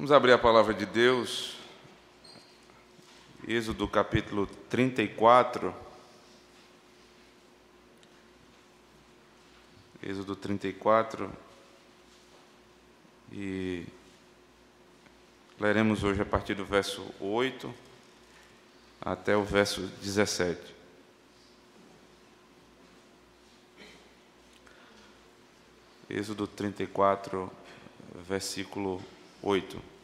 Vamos abrir a palavra de Deus, Êxodo capítulo 34. Êxodo 34. E leremos hoje a partir do verso 8 até o verso 17. Êxodo 34, versículo 8.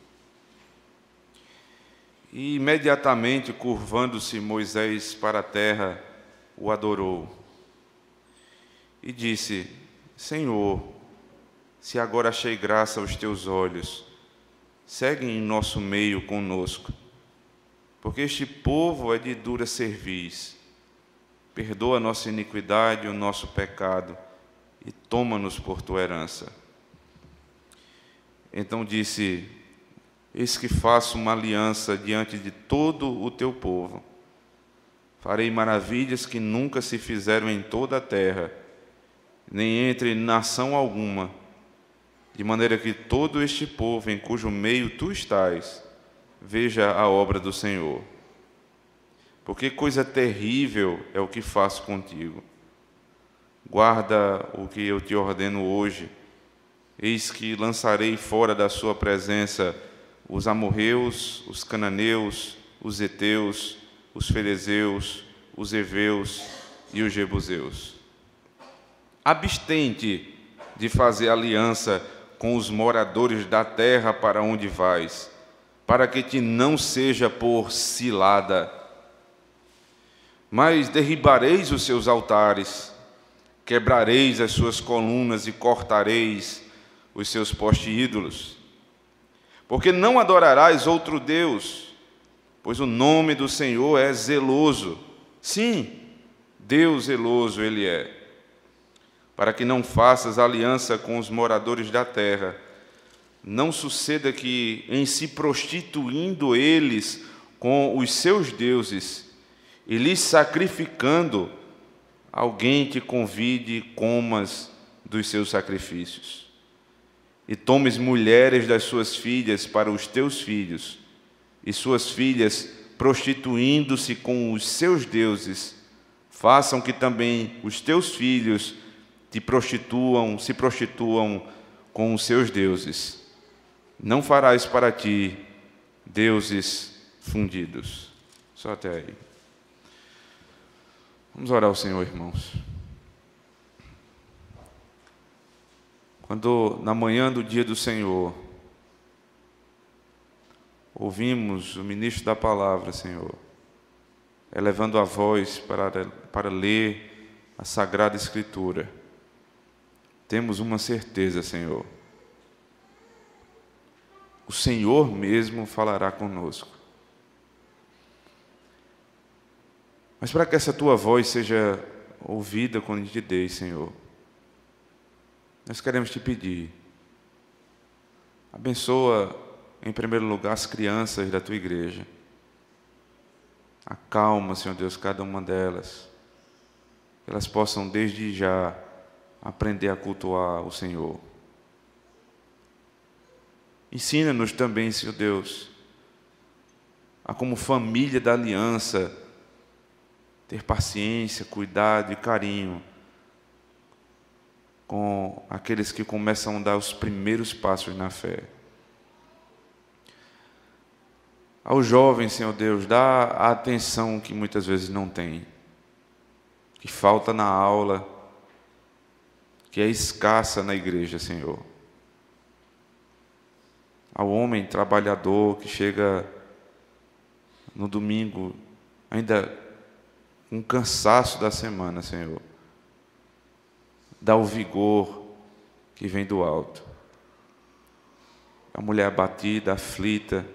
E imediatamente, curvando-se Moisés para a terra, o adorou. E disse: Senhor, se agora achei graça aos teus olhos, segue em nosso meio conosco, porque este povo é de dura cerviz. Perdoa a nossa iniquidade e o nosso pecado, e toma-nos por tua herança. Então disse: Eis que faço uma aliança diante de todo o teu povo. Farei maravilhas que nunca se fizeram em toda a terra, nem entre nação alguma, de maneira que todo este povo em cujo meio tu estás, veja a obra do Senhor. Porque coisa terrível é o que faço contigo. Guarda o que eu te ordeno hoje. Eis que lançarei fora da sua presença os amorreus, os cananeus, os heteus, os ferezeus, os heveus e os jebuseus. Abstente de fazer aliança com os moradores da terra para onde vais, para que te não seja por cilada. Mas derribareis os seus altares, quebrareis as suas colunas e cortareis os seus postes-ídolos. Porque não adorarás outro Deus, pois o nome do Senhor é zeloso. Sim, Deus zeloso Ele é. Para que não faças aliança com os moradores da terra, não suceda que, em se prostituindo eles com os seus deuses, e lhes sacrificando, alguém te convide e comas dos seus sacrifícios. E tomes mulheres das suas filhas para os teus filhos, e suas filhas, prostituindo-se com os seus deuses, façam que também os teus filhos se prostituam com os seus deuses. Não farás para ti deuses fundidos. Só até aí. Vamos orar ao Senhor, irmãos. Quando, na manhã do dia do Senhor, ouvimos o ministro da palavra, Senhor, elevando a voz para ler a Sagrada Escritura, temos uma certeza, Senhor. O Senhor mesmo falará conosco. Mas para que essa tua voz seja ouvida com nitidez, Senhor, nós queremos te pedir, abençoa em primeiro lugar as crianças da tua igreja. Acalma, Senhor Deus, cada uma delas, que elas possam desde já aprender a cultuar o Senhor. Ensina-nos também, Senhor Deus, a como família da aliança, ter paciência, cuidado e carinho com aqueles que começam a dar os primeiros passos na fé. Aos jovens, Senhor Deus, dá a atenção que muitas vezes não tem, que falta na aula, que é escassa na igreja, Senhor. Ao homem trabalhador que chega no domingo, ainda com cansaço da semana, Senhor, dá o vigor que vem do alto. A mulher abatida, aflita,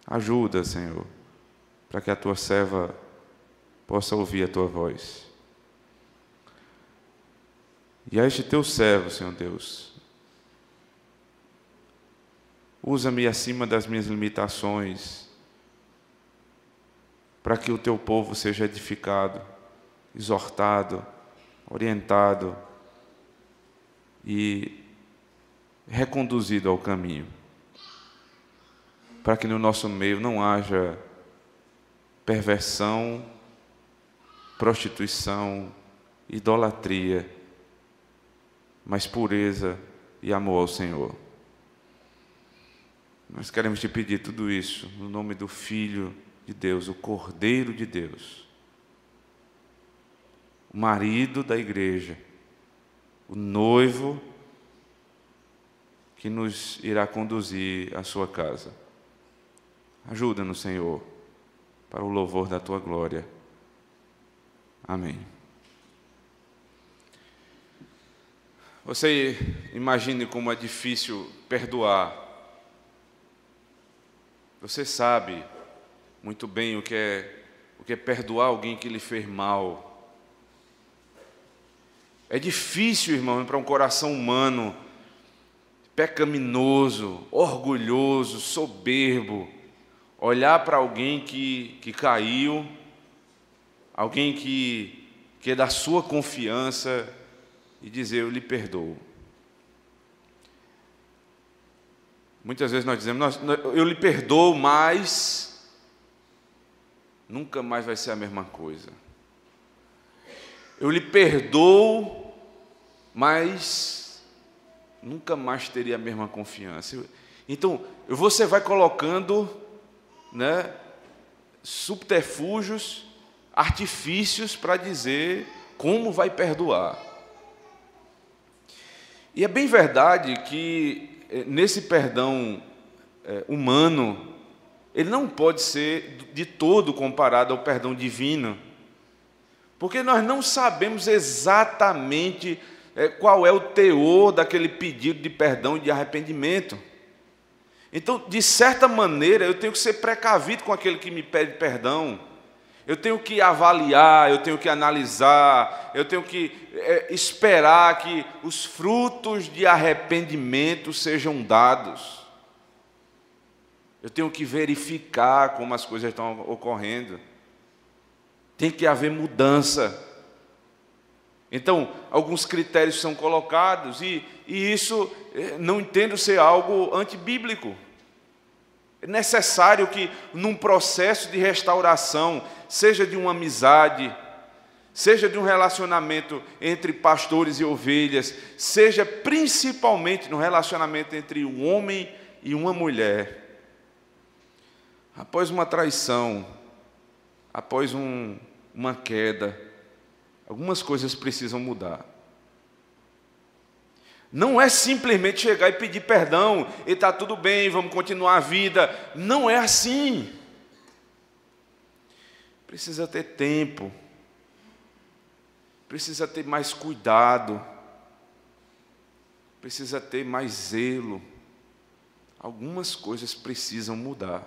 ajuda, Senhor, para que a tua serva possa ouvir a tua voz. E a este teu servo, Senhor Deus, usa-me acima das minhas limitações, para que o teu povo seja edificado, exortado, orientado e reconduzido ao caminho. para que no nosso meio não haja perversão, prostituição, idolatria, mas pureza e amor ao Senhor. Nós queremos te pedir tudo isso no nome do Filho de Deus, o Cordeiro de Deus, o marido da igreja, o noivo que nos irá conduzir à sua casa. Ajuda-nos, Senhor, para o louvor da tua glória. Amém. Você imagine como é difícil perdoar. Você sabe muito bem o que é perdoar alguém que lhe fez mal. É difícil, irmão, para um coração humano pecaminoso, orgulhoso, soberbo, olhar para alguém que caiu, alguém que é da sua confiança e dizer: eu lhe perdoo. Muitas vezes nós dizemos: eu lhe perdoo, mas nunca mais vai ser a mesma coisa. Eu lhe perdoo, mas nunca mais teria a mesma confiança. Então, você vai colocando, subterfúgios, artifícios para dizer como vai perdoar. E é bem verdade que nesse perdão humano, ele não pode ser de todo comparado ao perdão divino, porque nós não sabemos exatamente qual é o teor daquele pedido de perdão e de arrependimento. Então, de certa maneira, eu tenho que ser precavido com aquele que me pede perdão. Eu tenho que avaliar, eu tenho que analisar, eu tenho que esperar que os frutos de arrependimento sejam dados. Eu tenho que verificar como as coisas estão ocorrendo. Tem que haver mudança. Então, alguns critérios são colocados e isso não entendo ser algo antibíblico. É necessário que, num processo de restauração, seja de uma amizade, seja de um relacionamento entre pastores e ovelhas, seja principalmente no relacionamento entre um homem e uma mulher, após uma traição, após uma queda, algumas coisas precisam mudar. Não é simplesmente chegar e pedir perdão e está tudo bem, vamos continuar a vida. Não é assim. Precisa ter tempo, precisa ter mais cuidado, precisa ter mais zelo. Algumas coisas precisam mudar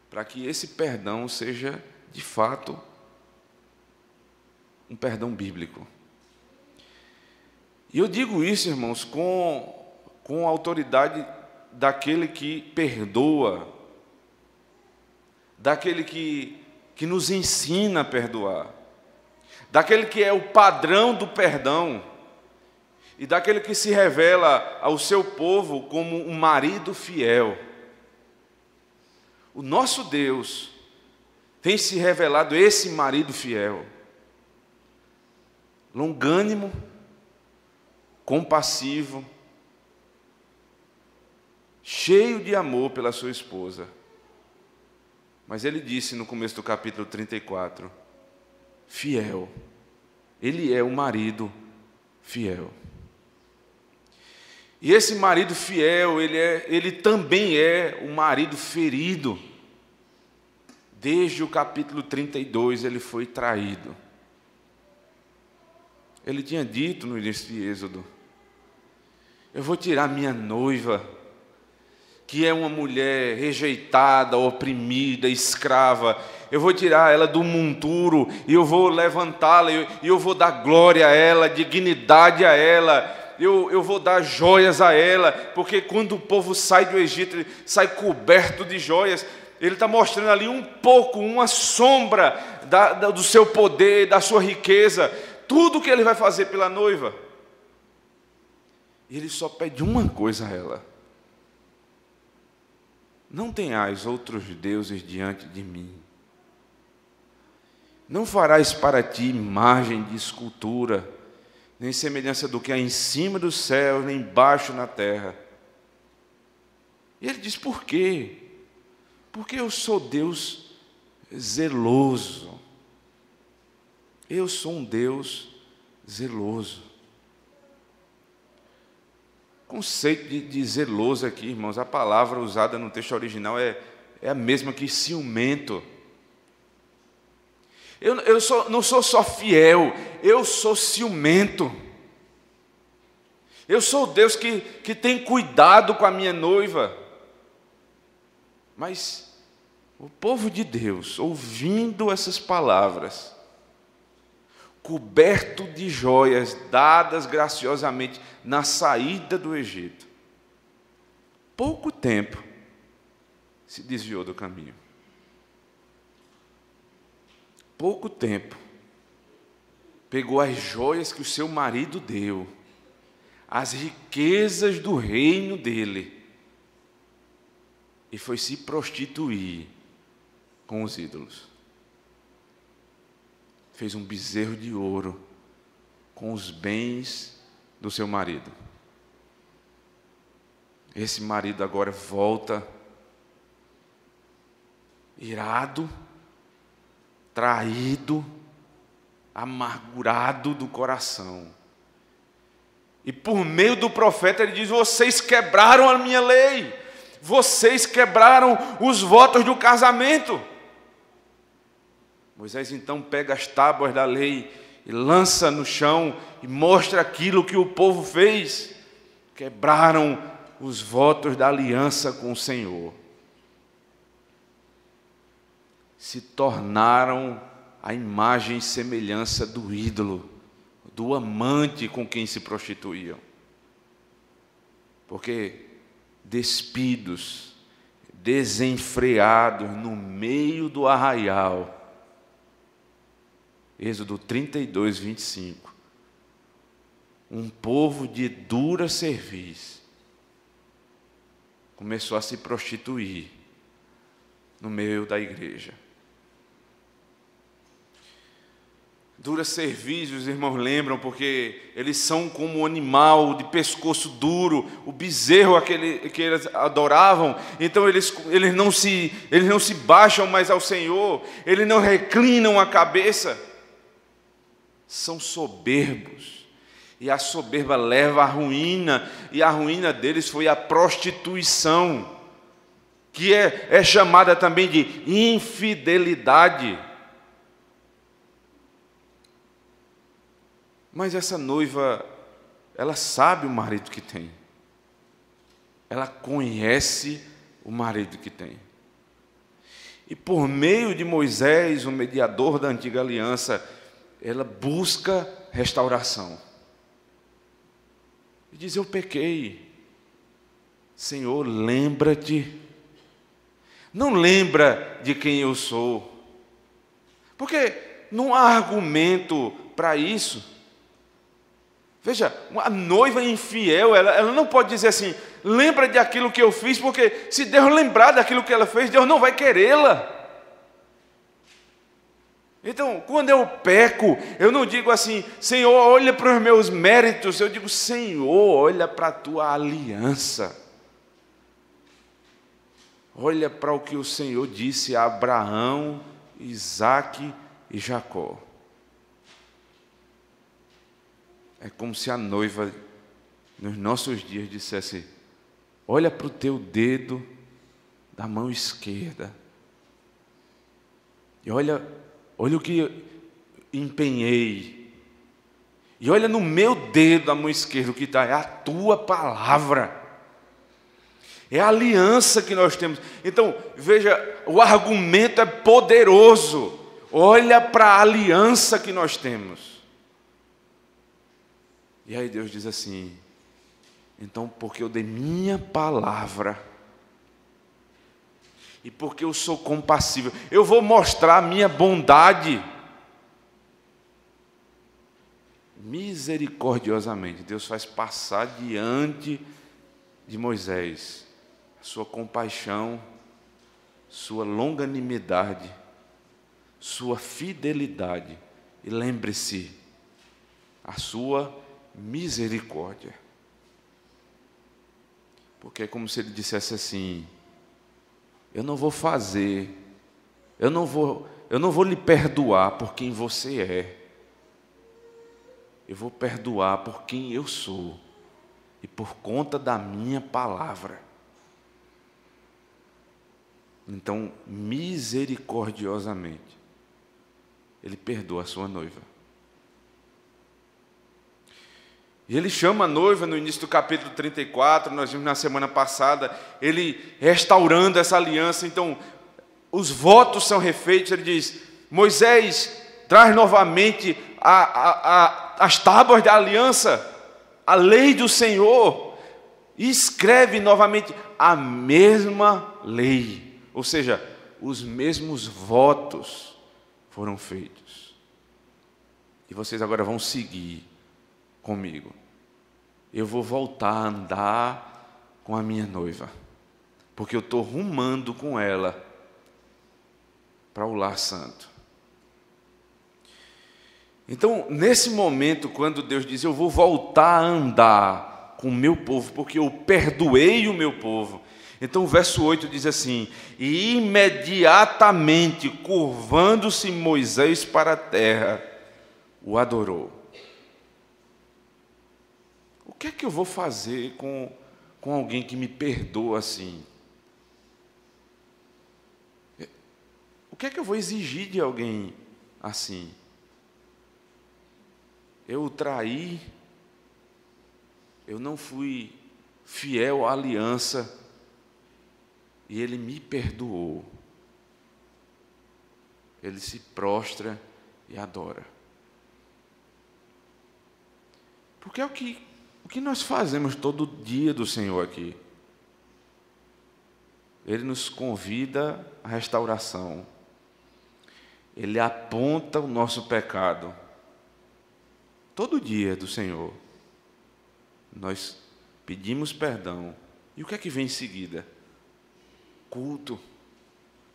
para que esse perdão seja, de fato, um perdão bíblico. E eu digo isso, irmãos, com a autoridade daquele que perdoa, daquele que nos ensina a perdoar, daquele que é o padrão do perdão, e daquele que se revela ao seu povo como um marido fiel. O nosso Deus tem se revelado esse marido fiel, longânimo, compassivo, cheio de amor pela sua esposa. Mas ele disse no começo do capítulo 34, fiel. Ele é o marido fiel. E esse marido fiel, ele também é o marido ferido. Desde o capítulo 32 ele foi traído. Ele tinha dito no início de Êxodo: eu vou tirar minha noiva, que é uma mulher rejeitada, oprimida, escrava. Eu vou tirar ela do monturo e eu vou levantá-la e eu vou dar glória a ela, dignidade a ela. Eu vou dar joias a ela, porque quando o povo sai do Egito, ele sai coberto de joias. Ele está mostrando ali um pouco, uma sombra do seu poder, da sua riqueza, tudo que ele vai fazer pela noiva. E ele só pede uma coisa a ela: não tenhais outros deuses diante de mim. Não farás para ti imagem de escultura, nem semelhança do que há em cima dos céus, nem embaixo na terra. E ele diz, por quê? Porque eu sou Deus zeloso. Eu sou um Deus zeloso. O conceito de zeloso aqui, irmãos, a palavra usada no texto original é a mesma que ciumento. Eu não sou só fiel, eu sou ciumento. Eu sou o Deus que tem cuidado com a minha noiva. Mas o povo de Deus, ouvindo essas palavras, coberto de joias dadas graciosamente na saída do Egito, pouco tempo se desviou do caminho. Pouco tempo pegou as joias que o seu marido deu, as riquezas do reino dele, e foi se prostituir com os ídolos. Fez um bezerro de ouro com os bens do seu marido. Esse marido agora volta irado, traído, amargurado do coração. E por meio do profeta ele diz, vocês quebraram a minha lei, vocês quebraram os votos do casamento. Moisés então pega as tábuas da lei e lança no chão e mostra aquilo que o povo fez. Quebraram os votos da aliança com o Senhor. Se tornaram a imagem e semelhança do ídolo, do amante com quem se prostituíam. Porque despidos, desenfreados no meio do arraial, Êxodo 32, 25, um povo de dura cerviz começou a se prostituir no meio da igreja. Dura cerviz, os irmãos lembram, porque eles são como um animal de pescoço duro, o bezerro aquele que eles adoravam. Então eles não se baixam mais ao Senhor, eles não reclinam a cabeça. São soberbos, e a soberba leva à ruína, e a ruína deles foi a prostituição, que é chamada também de infidelidade. Mas essa noiva, ela sabe o marido que tem, ela conhece o marido que tem, e por meio de Moisés, o mediador da antiga aliança, ela busca restauração. E diz, eu pequei. Senhor, lembra-te. Não lembra de quem eu sou. Porque não há argumento para isso. Veja, a noiva infiel, ela não pode dizer assim, lembra de aquilo que eu fiz, porque se Deus lembrar daquilo que ela fez, Deus não vai querê-la. Então, quando eu peco, eu não digo assim, Senhor, olha para os meus méritos, eu digo, Senhor, olha para a tua aliança. Olha para o que o Senhor disse a Abraão, Isaque e Jacó. É como se a noiva, nos nossos dias, dissesse, olha para o teu dedo da mão esquerda, e olha o que empenhei, e olha no meu dedo da mão esquerda, o que está, é a tua palavra, é a aliança que nós temos. Então, veja, o argumento é poderoso, olha para a aliança que nós temos. E aí Deus diz assim, então, porque eu dei minha palavra, e porque eu sou compassível, eu vou mostrar a minha bondade. Misericordiosamente, Deus faz passar diante de Moisés a sua compaixão sua longanimidade, sua fidelidade e lembre-se, a sua misericórdia. Porque é como se ele dissesse assim: eu não vou lhe perdoar por quem você é. Eu vou perdoar por quem eu sou e por conta da minha palavra. Então, misericordiosamente, ele perdoa a sua noiva. E ele chama a noiva no início do capítulo 34, nós vimos na semana passada, ele restaurando essa aliança. Então, os votos são refeitos. Ele diz: Moisés, traz novamente as tábuas da aliança, a lei do Senhor, e escreve novamente a mesma lei. Ou seja, os mesmos votos foram feitos. E vocês agora vão seguir comigo. Eu vou voltar a andar com a minha noiva, porque eu estou rumando com ela para o lar santo. Então, nesse momento, quando Deus diz: eu vou voltar a andar com o meu povo, porque eu perdoei o meu povo. Então o verso 8 diz assim: e imediatamente, curvando-se Moisés para a terra, o adorou. O que é que eu vou fazer com alguém que me perdoa assim? O que é que eu vou exigir de alguém assim? Eu o traí, eu não fui fiel à aliança, e ele me perdoou. Ele se prostra e adora. Porque é o que nós fazemos todo dia do Senhor aqui. Ele nos convida à restauração. Ele aponta o nosso pecado. Todo dia do Senhor, nós pedimos perdão. E o que é que vem em seguida? Culto,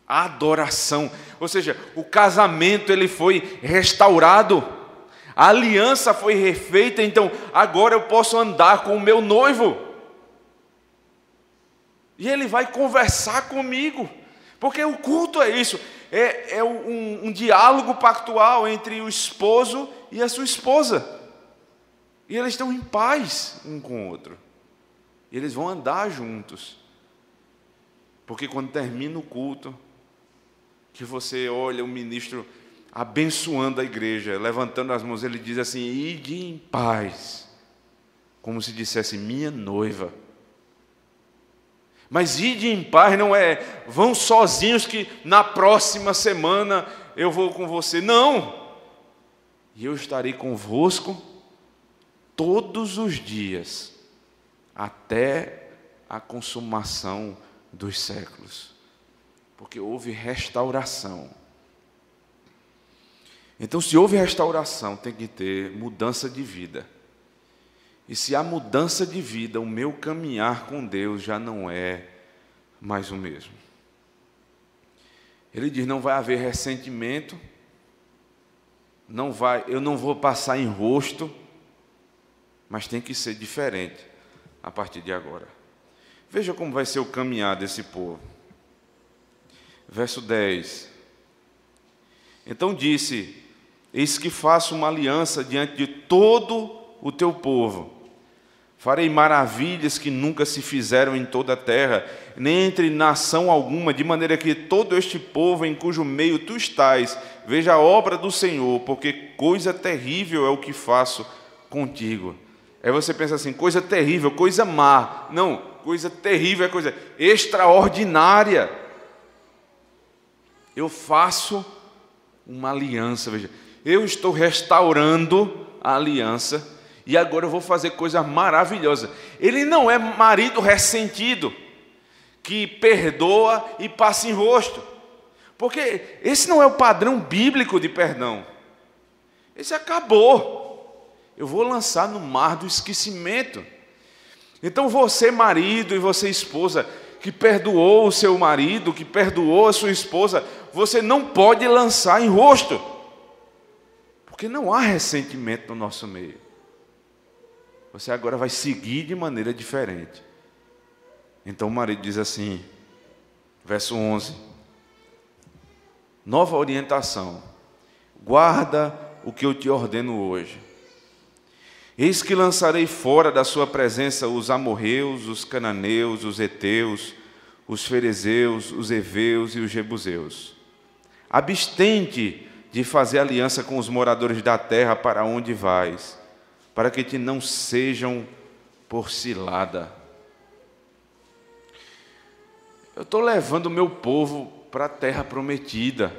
adoração. Ou seja, o casamento ele foi restaurado, a aliança foi refeita. Então agora eu posso andar com o meu noivo, e ele vai conversar comigo, porque o culto é isso, é um diálogo pactual entre o esposo e a sua esposa, e eles estão em paz um com o outro, e eles vão andar juntos. Porque quando termina o culto, que você olha o ministro abençoando a igreja, levantando as mãos, ele diz assim: ide em paz, como se dissesse minha noiva. Mas ide em paz não é vão sozinhos que na próxima semana eu vou com você. Não! E eu estarei convosco todos os dias, até a consumação dos séculos, porque houve restauração. Então, se houve restauração, tem que ter mudança de vida. E se há mudança de vida, o meu caminhar com Deus já não é mais o mesmo. Ele diz: não vai haver ressentimento, eu não vou passar em rosto, mas tem que ser diferente a partir de agora. Veja como vai ser o caminhar desse povo. Verso 10. Então disse: eis que faço uma aliança diante de todo o teu povo. Farei maravilhas que nunca se fizeram em toda a terra, nem entre nação alguma, de maneira que todo este povo em cujo meio tu estás, veja a obra do Senhor, porque coisa terrível é o que faço contigo. Aí você pensa assim: coisa terrível, coisa má. Não, coisa terrível é coisa extraordinária. Eu faço uma aliança, veja, eu estou restaurando a aliança, e agora eu vou fazer coisa maravilhosa. Ele não é marido ressentido, que perdoa e passa em rosto, porque esse não é o padrão bíblico de perdão. Esse acabou. Eu vou lançar no mar do esquecimento. Então você, marido, e você, esposa, que perdoou o seu marido, que perdoou a sua esposa, você não pode lançar em rosto, porque não há ressentimento no nosso meio. Você agora vai seguir de maneira diferente. Então o marido diz assim, verso 11, nova orientação: guarda o que eu te ordeno hoje. Eis que lançarei fora da sua presença os amorreus, os cananeus, os heteus, os ferezeus, os heveus e os jebuseus. Abstente de fazer aliança com os moradores da terra para onde vais, para que te não sejam por cilada. Eu estou levando o meu povo para a terra prometida.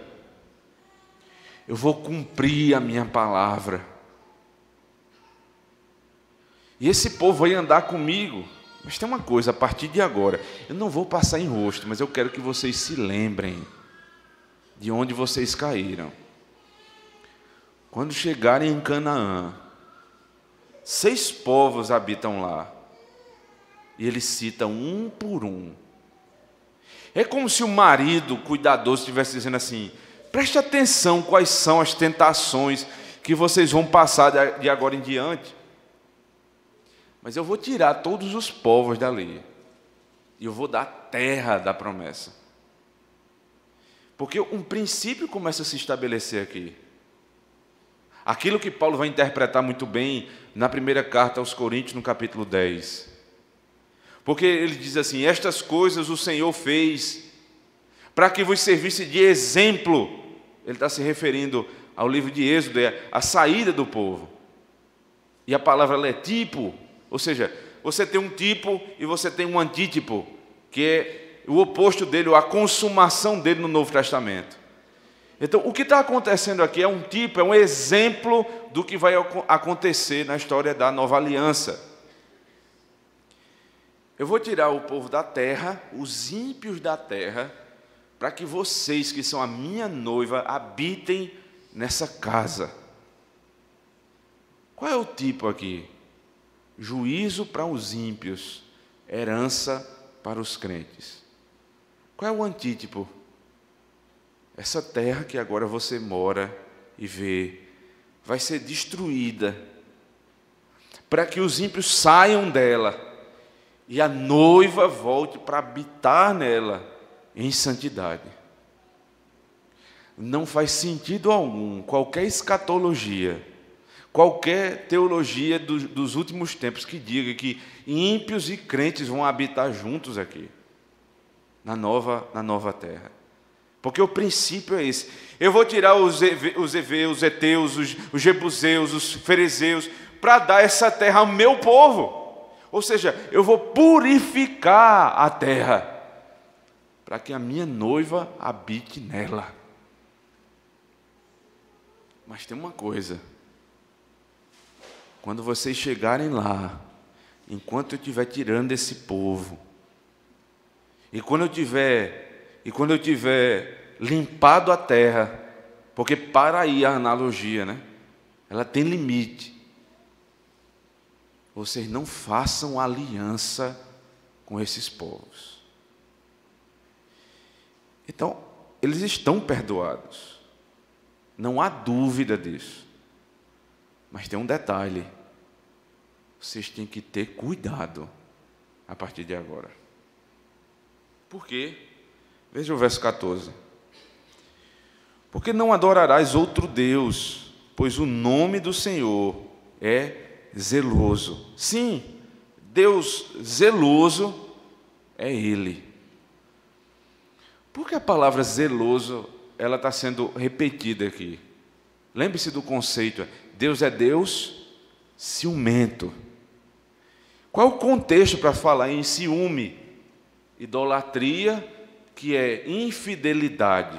Eu vou cumprir a minha palavra. E esse povo vai andar comigo. Mas tem uma coisa, a partir de agora, eu não vou passar em rosto, mas eu quero que vocês se lembrem de onde vocês caíram. Quando chegarem em Canaã, 6 povos habitam lá. E ele cita um por um. É como se o marido cuidadoso estivesse dizendo assim: preste atenção quais são as tentações que vocês vão passar de agora em diante. Mas eu vou tirar todos os povos dali. E eu vou dar a terra da promessa. Porque um princípio começa a se estabelecer aqui. Aquilo que Paulo vai interpretar muito bem na primeira carta aos Coríntios, no capítulo 10. Porque ele diz assim: estas coisas o Senhor fez para que vos servisse de exemplo. Ele está se referindo ao livro de Êxodo, a saída do povo. E a palavra é tipo, ou seja, você tem um tipo e você tem um antítipo, que é o oposto dele, a consumação dele no Novo Testamento. Então, o que está acontecendo aqui é um tipo, é um exemplo do que vai acontecer na história da nova aliança. Eu vou tirar o povo da terra, os ímpios da terra, para que vocês, que são a minha noiva, habitem nessa casa. Qual é o tipo aqui? Juízo para os ímpios, herança para os crentes. Qual é o antítipo? Essa terra que agora você mora e vê, vai ser destruída, para que os ímpios saiam dela, e a noiva volte para habitar nela, em santidade. Não faz sentido algum, qualquer escatologia, qualquer teologia dos últimos tempos que diga que ímpios e crentes vão habitar juntos aqui, na nova terra. Porque o princípio é esse. Eu vou tirar os heveus, os heteus, os jebuseus, os ferezeus, para dar essa terra ao meu povo. Ou seja, eu vou purificar a terra, para que a minha noiva habite nela. Mas tem uma coisa: quando vocês chegarem lá, enquanto eu estiver tirando esse povo, e quando eu tiver limpado a terra, porque para aí a analogia, né? Ela tem limite. Vocês não façam aliança com esses povos. Então, eles estão perdoados. Não há dúvida disso. Mas tem um detalhe: vocês têm que ter cuidado a partir de agora. Por quê? Veja o verso 14. Porque não adorarás outro Deus, pois o nome do Senhor é zeloso. Sim, Deus zeloso é Ele. Por que a palavra zeloso ela está sendo repetida aqui? Lembre-se do conceito: Deus é Deus ciumento. Qual é o contexto para falar em ciúme? Idolatria, que é infidelidade.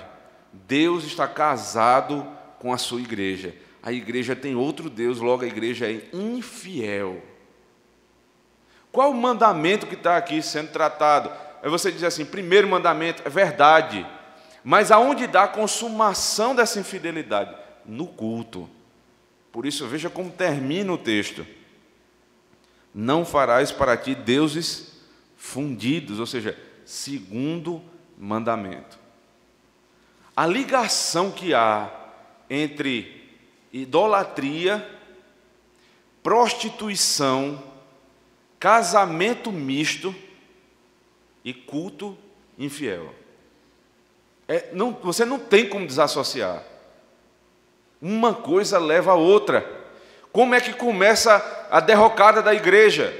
Deus está casado com a sua igreja. A igreja tem outro Deus, logo a igreja é infiel. Qual o mandamento que está aqui sendo tratado? Aí você diz assim: primeiro mandamento, é verdade. Mas aonde dá a consumação dessa infidelidade? No culto. Por isso, veja como termina o texto: não farás para ti deuses fundidos, ou seja, segundo mandamento. A ligação que há entre idolatria, prostituição, casamento misto e culto infiel. Você não tem como desassociar. Uma coisa leva a outra. Como é que começa a derrocada da igreja?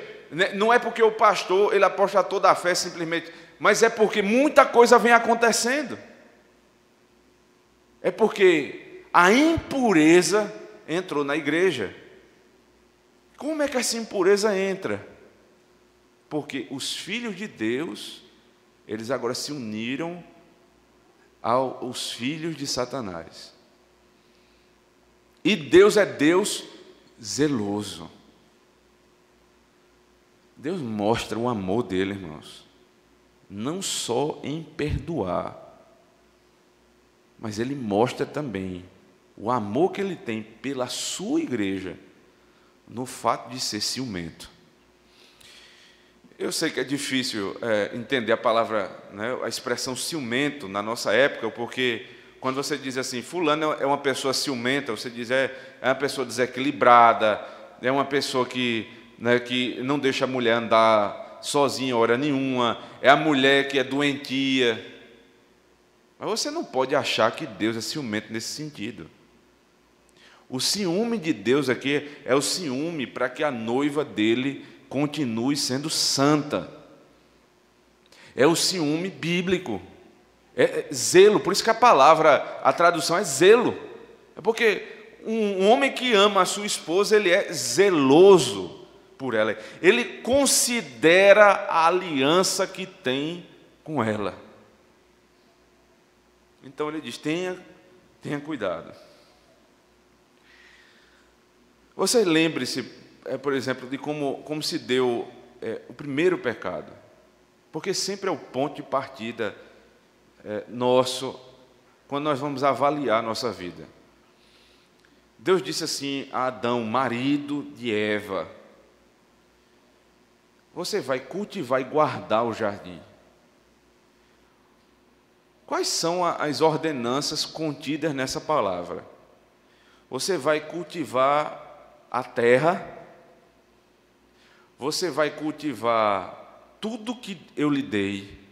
Não é porque o pastor ele aposta toda a fé simplesmente, mas é porque muita coisa vem acontecendo. É porque a impureza entrou na igreja. Como é que essa impureza entra? Porque os filhos de Deus, eles agora se uniram aos filhos de Satanás. E Deus é Deus zeloso. Deus mostra o amor dele, irmãos, não só em perdoar, mas ele mostra também o amor que ele tem pela sua igreja, no fato de ser ciumento. Eu sei que é difícil entender a palavra, né, a expressão ciumento na nossa época, porque quando você diz assim, fulano é uma pessoa ciumenta, você diz é uma pessoa desequilibrada, é uma pessoa que não deixa a mulher andar sozinha hora nenhuma, é a mulher que é doentia. Mas você não pode achar que Deus é ciumento nesse sentido. O ciúme de Deus aqui é o ciúme para que a noiva dele continue sendo santa. É o ciúme bíblico. É zelo, por isso que a tradução é zelo. É porque um homem que ama a sua esposa, ele é zeloso por ela. Ele considera a aliança que tem com ela. Então ele diz, tenha cuidado. Você lembre-se, por exemplo, de como se deu o primeiro pecado. Porque sempre é o ponto de partida nosso, quando nós vamos avaliar a nossa vida. Deus disse assim a Adão, marido de Eva, você vai cultivar e guardar o jardim. Quais são as ordenanças contidas nessa palavra? Você vai cultivar a terra, você vai cultivar tudo que eu lhe dei,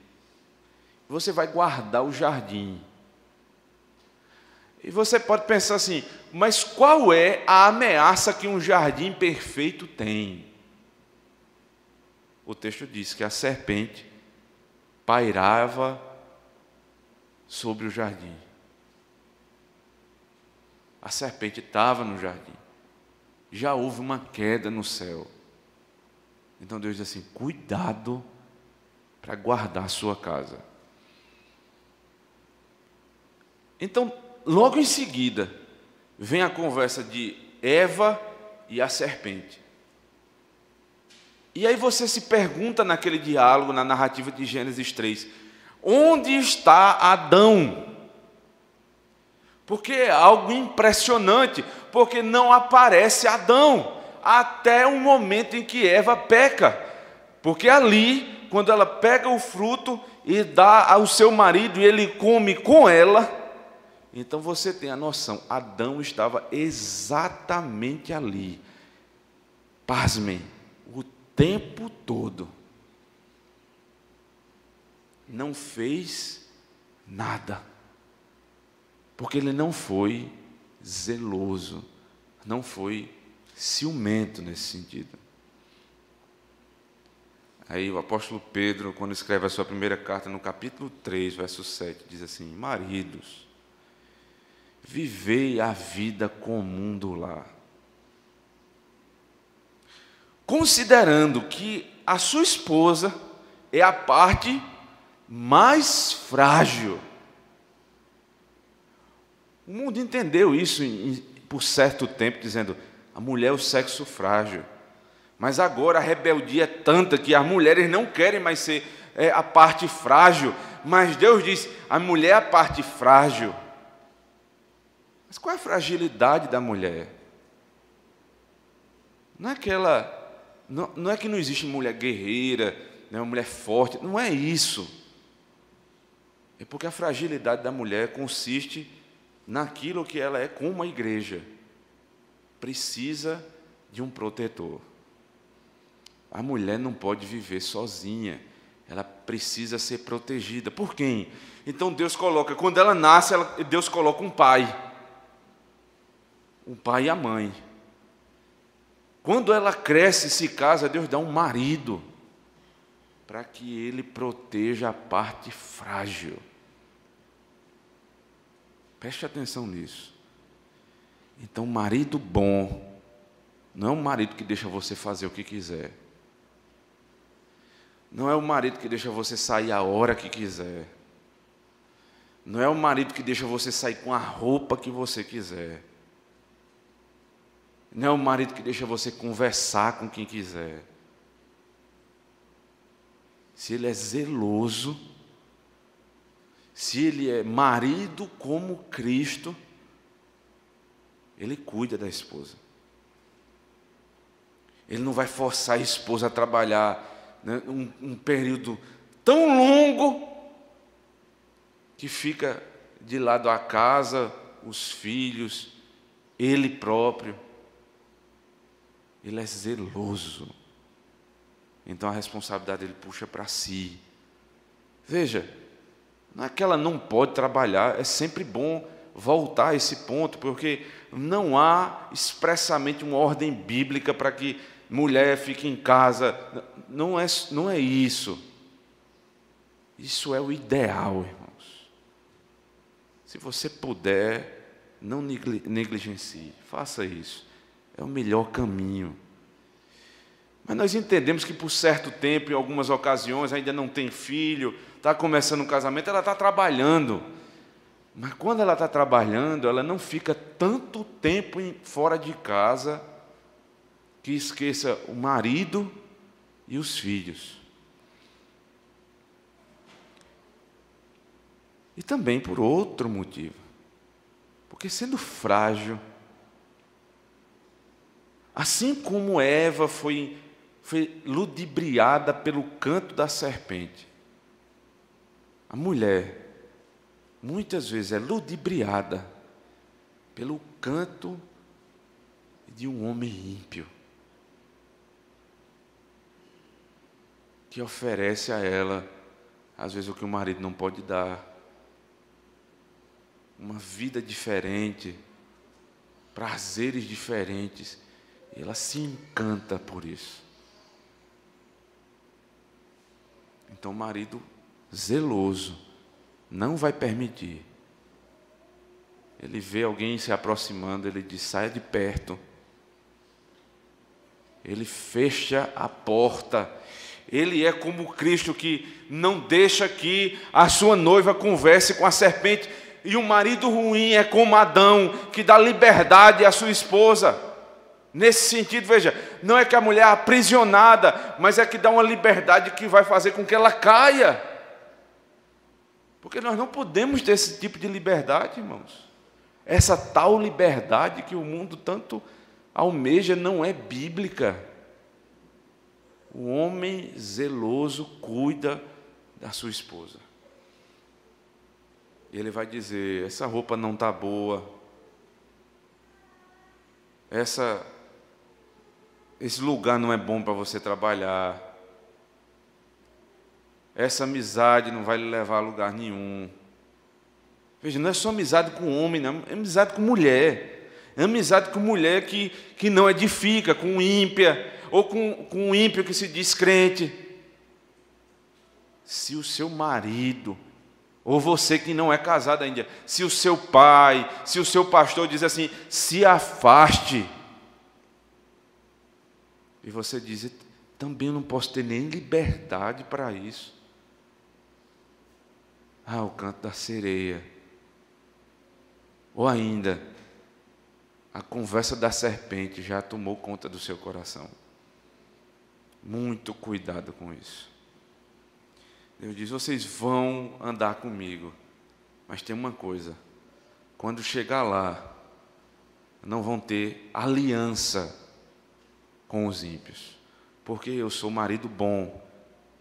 você vai guardar o jardim. E você pode pensar assim, mas qual é a ameaça que um jardim perfeito tem? O texto diz que a serpente pairava sobre o jardim. A serpente estava no jardim. Já houve uma queda no céu. Então Deus diz assim, cuidado para guardar a sua casa. Então, logo em seguida, vem a conversa de Eva e a serpente. E aí você se pergunta naquele diálogo, na narrativa de Gênesis 3, onde está Adão? Porque é algo impressionante, porque não aparece Adão, até o momento em que Eva peca. Porque ali, quando ela pega o fruto e dá ao seu marido, e ele come com ela, então você tem a noção, Adão estava exatamente ali, pasmem, o tempo todo, não fez nada, porque ele não foi zeloso, não foi ciumento nesse sentido. Aí o apóstolo Pedro, quando escreve a sua primeira carta, no capítulo 3, verso 7, diz assim, maridos, vivei a vida comum do lar, considerando que a sua esposa é a parte mais frágil. O mundo entendeu isso por certo tempo, dizendo, a mulher é o sexo frágil. Mas agora a rebeldia é tanta que as mulheres não querem mais ser a parte frágil. Mas Deus diz, a mulher é a parte frágil. Mas qual é a fragilidade da mulher? Não é que não existe mulher guerreira, né, uma mulher forte, não é isso. É porque a fragilidade da mulher consiste naquilo que ela é como a igreja. Precisa de um protetor. A mulher não pode viver sozinha. Ela precisa ser protegida. Por quem? Então Deus coloca, quando ela nasce, Deus coloca um pai. O pai e a mãe. Quando ela cresce e se casa, Deus dá um marido, para que ele proteja a parte frágil. Preste atenção nisso. Então, marido bom não é um marido que deixa você fazer o que quiser. Não é o marido que deixa você sair a hora que quiser. Não é o marido que deixa você sair com a roupa que você quiser. Não é o marido que deixa você conversar com quem quiser. Se ele é zeloso, se ele é marido como Cristo, ele cuida da esposa. Ele não vai forçar a esposa a trabalhar, né, um período tão longo que fica de lado a casa, os filhos, ele próprio. Ele é zeloso. Então a responsabilidade ele puxa para si. Veja, não é que ela não pode trabalhar, é sempre bom voltar a esse ponto, porque não há expressamente uma ordem bíblica para que mulher fique em casa. Não é isso. Isso é o ideal, irmãos. Se você puder, não negligencie, faça isso. É o melhor caminho. Mas nós entendemos que por certo tempo, em algumas ocasiões, ainda não tem filho, está começando um casamento, ela está trabalhando. Mas quando ela está trabalhando, ela não fica tanto tempo fora de casa que esqueça o marido e os filhos. E também por outro motivo. Porque sendo frágil, assim como Eva foi ludibriada pelo canto da serpente, a mulher, muitas vezes, é ludibriada pelo canto de um homem ímpio, que oferece a ela, às vezes, o que o marido não pode dar, uma vida diferente, prazeres diferentes, e ela se encanta por isso. Então o marido zeloso não vai permitir. Ele vê alguém se aproximando, ele diz: saia de perto. Ele fecha a porta. Ele é como Cristo, que não deixa que a sua noiva converse com a serpente. E o marido ruim é como Adão, que dá liberdade à sua esposa. Nesse sentido, veja, não é que a mulher é aprisionada, mas é que dá uma liberdade que vai fazer com que ela caia. Porque nós não podemos ter esse tipo de liberdade, irmãos. Essa tal liberdade que o mundo tanto almeja não é bíblica. O homem zeloso cuida da sua esposa. E ele vai dizer: essa roupa não está boa, esse lugar não é bom para você trabalhar, essa amizade não vai lhe levar a lugar nenhum. Veja, não é só amizade com homem, não, é amizade com mulher. É amizade com mulher que não edifica, com ímpia, ou com um ímpio que se diz crente. Se o seu marido, ou você que não é casado ainda, se o seu pai, se o seu pastor diz assim: se afaste, e você diz: também eu não posso ter nem liberdade para isso. O canto da sereia. Ou ainda, a conversa da serpente já tomou conta do seu coração. Muito cuidado com isso. Deus diz: vocês vão andar comigo, mas tem uma coisa: quando chegar lá, não vão ter aliança com os ímpios, porque eu sou marido bom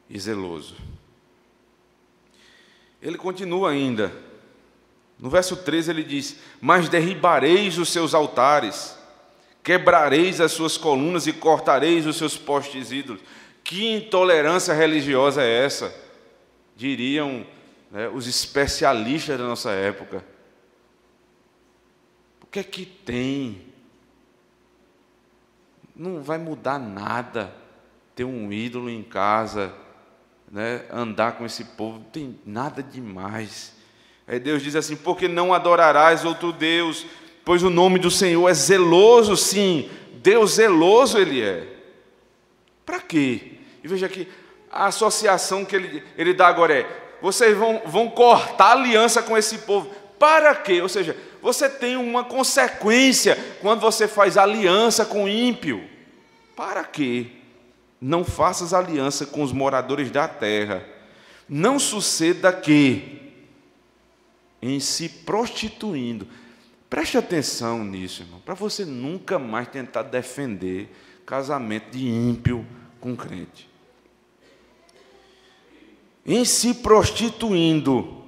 e zeloso. Ele continua ainda. No verso 13 ele diz: mas derribareis os seus altares, quebrareis as suas colunas e cortareis os seus postes ídolos. Que intolerância religiosa é essa? Diriam, né, os especialistas da nossa época. O que é que tem? Não vai mudar nada ter um ídolo em casa, né, andar com esse povo, não tem nada demais. Aí Deus diz assim: porque não adorarás outro Deus, pois o nome do Senhor é zeloso. Sim, Deus zeloso Ele é. Para quê? E veja aqui, a associação que ele dá agora é: vocês vão cortar aliança com esse povo. Para quê? Ou seja, você tem uma consequência quando você faz aliança com o ímpio. Para quê? Não faças aliança com os moradores da terra. Não suceda que, em se prostituindo, preste atenção nisso, irmão, para você nunca mais tentar defender casamento de ímpio com crente. Em se prostituindo,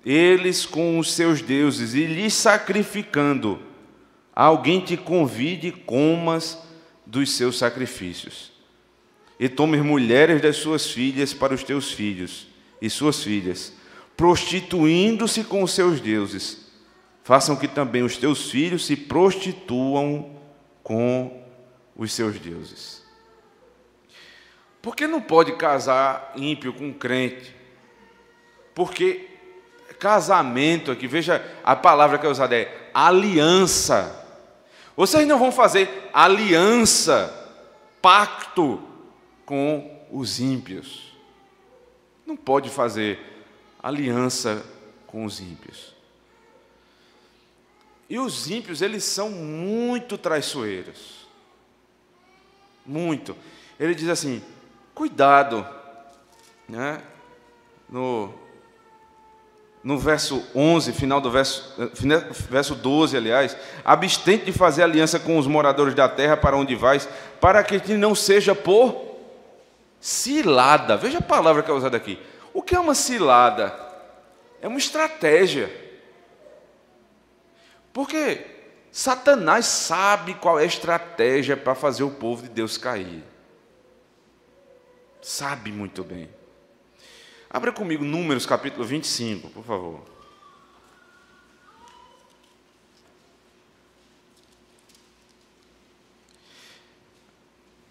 eles com os seus deuses, e lhes sacrificando, alguém te convide e comas dos seus sacrifícios, e tomes mulheres das suas filhas para os teus filhos e suas filhas, prostituindo-se com os seus deuses, façam que também os teus filhos se prostituam com os seus deuses. Por que não pode casar ímpio com crente? Porque casamento aqui, veja a palavra que é usada, é aliança. Vocês não vão fazer aliança, pacto com os ímpios. Não pode fazer aliança com os ímpios. E os ímpios, eles são muito traiçoeiros. Muito. Ele diz assim: cuidado, né? No verso 11, final do verso 12, aliás, abstente de fazer aliança com os moradores da terra para onde vais, para que não seja por cilada. Veja a palavra que é usada aqui. O que é uma cilada? É uma estratégia. Porque Satanás sabe qual é a estratégia para fazer o povo de Deus cair. Sabe muito bem. Abra comigo Números capítulo 25, por favor.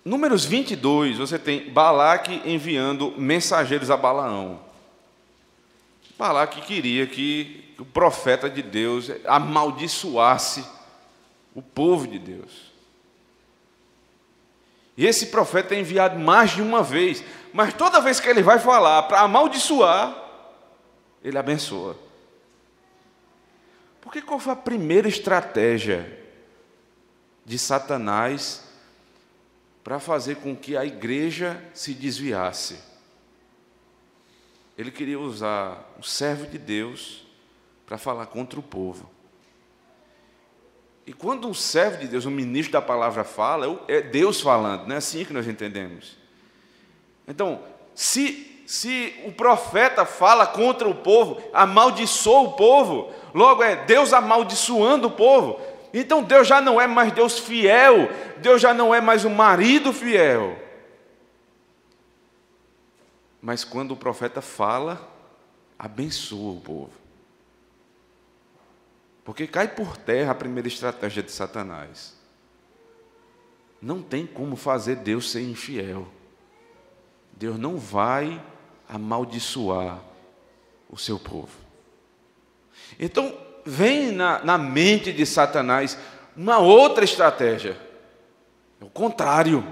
Números 22, você tem Balaque enviando mensageiros a Balaão. Balaque queria que o profeta de Deus amaldiçoasse o povo de Deus. E esse profeta é enviado mais de uma vez, mas toda vez que ele vai falar para amaldiçoar, ele abençoa. Porque qual foi a primeira estratégia de Satanás para fazer com que a igreja se desviasse? Ele queria usar um servo de Deus para falar contra o povo. E quando um servo de Deus, um ministro da palavra fala, é Deus falando, não é assim que nós entendemos. Então, se o profeta fala contra o povo, amaldiçoa o povo, logo é Deus amaldiçoando o povo. Então Deus já não é mais Deus fiel, Deus já não é mais um marido fiel. Mas quando o profeta fala, abençoa o povo. Porque cai por terra a primeira estratégia de Satanás. Não tem como fazer Deus ser infiel. Deus não vai amaldiçoar o seu povo. Então, vem na mente de Satanás uma outra estratégia. É o contrário.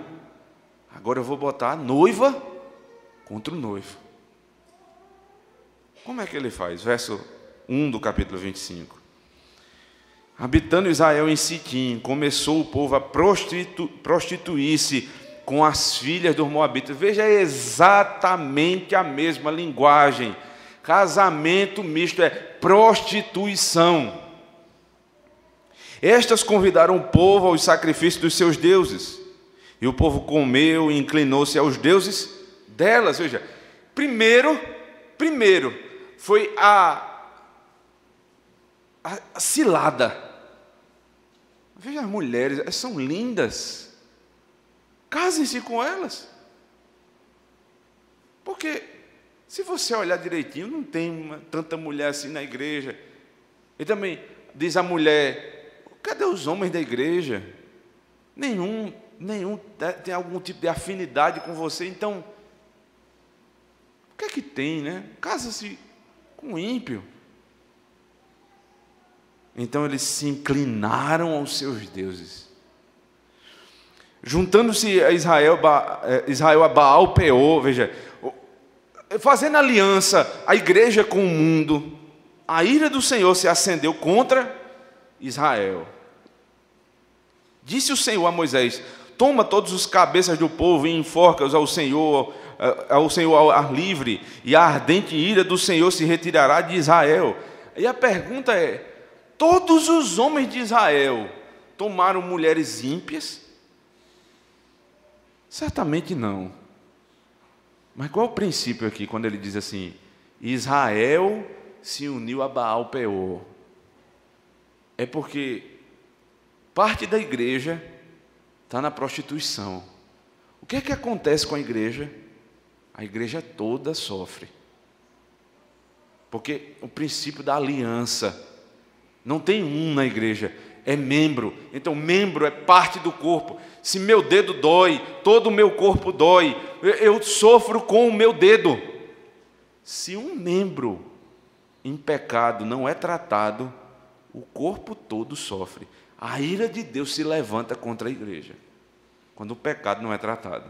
Agora eu vou botar a noiva contra o noivo. Como é que ele faz? Verso 1 do capítulo 25. Habitando Israel em Sitim, começou o povo a prostituir-se com as filhas dos moabitas. Veja, é exatamente a mesma linguagem. Casamento misto é prostituição. Estas convidaram o povo aos sacrifícios dos seus deuses. E o povo comeu e inclinou-se aos deuses delas. Veja, primeiro, foi a cilada. Veja as mulheres, elas são lindas. Casem-se com elas. Porque, se você olhar direitinho, não tem tanta mulher assim na igreja. E também diz a mulher: cadê os homens da igreja? Nenhum tem algum tipo de afinidade com você. Então, o que é que tem, né? Casa-se com o ímpio. Então eles se inclinaram aos seus deuses. Juntando-se a Israel a Baal Peor, veja, fazendo aliança a igreja com o mundo, a ira do Senhor se acendeu contra Israel. Disse o Senhor a Moisés: toma todos os cabeças do povo e enforca-os ao Senhor ao ar livre, e a ardente ira do Senhor se retirará de Israel. E a pergunta é: todos os homens de Israel tomaram mulheres ímpias? Certamente não. Mas qual é o princípio aqui, quando ele diz assim: Israel se uniu a Baal Peor? É porque parte da igreja está na prostituição. O que é que acontece com a igreja? A igreja toda sofre. Porque o princípio da aliança, não tem um na igreja, é membro. Então, membro é parte do corpo. Se meu dedo dói, todo o meu corpo dói. Eu sofro com o meu dedo. Se um membro em pecado não é tratado, o corpo todo sofre. A ira de Deus se levanta contra a igreja, quando o pecado não é tratado.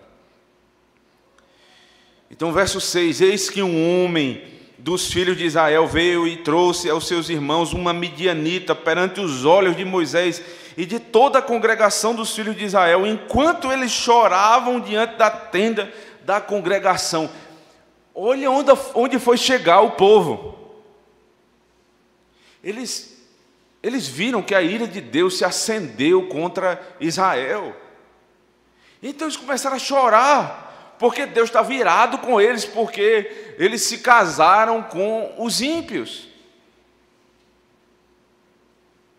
Então, verso 6: eis que um homem dos filhos de Israel veio e trouxe aos seus irmãos uma midianita perante os olhos de Moisés e de toda a congregação dos filhos de Israel, enquanto eles choravam diante da tenda da congregação. Olha onde foi chegar o povo. Eles viram que a ira de Deus se acendeu contra Israel. Então eles começaram a chorar, porque Deus estava irado com eles, porque eles se casaram com os ímpios.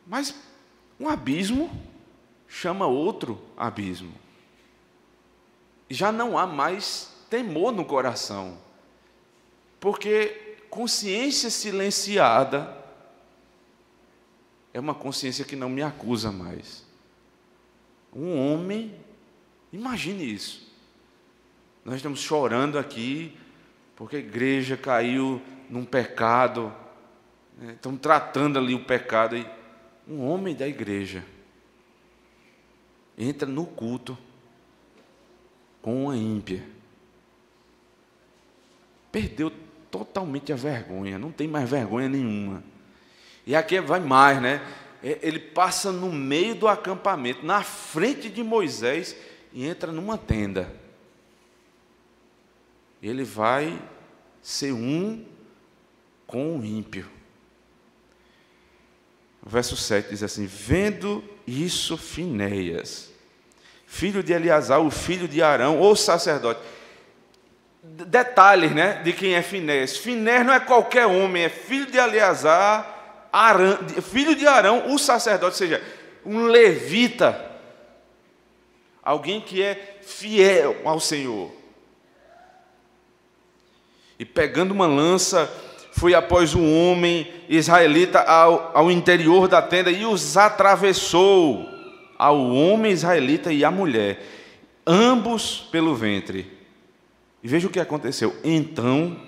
Mas um abismo chama outro abismo. E já não há mais temor no coração, porque consciência silenciada é uma consciência que não me acusa mais. Um homem, imagine isso. Nós estamos chorando aqui porque a igreja caiu num pecado, né? Estão tratando ali o pecado. E um homem da igreja entra no culto com uma ímpia. Perdeu totalmente a vergonha, não tem mais vergonha nenhuma. E aqui vai mais, né? Ele passa no meio do acampamento, na frente de Moisés, e entra numa tenda. Ele vai ser um com o ímpio. O verso 7 diz assim: vendo isso, Finéias, filho de Eleazar, o filho de Arão, o sacerdote. Detalhes, né, de quem é Finéias. Finéias não é qualquer homem, é filho de Eleazar, filho de Arão, o sacerdote, ou seja, um levita, alguém que é fiel ao Senhor. E pegando uma lança, foi após um homem israelita ao interior da tenda e os atravessou, ao homem israelita e à mulher, ambos pelo ventre. E veja o que aconteceu. Então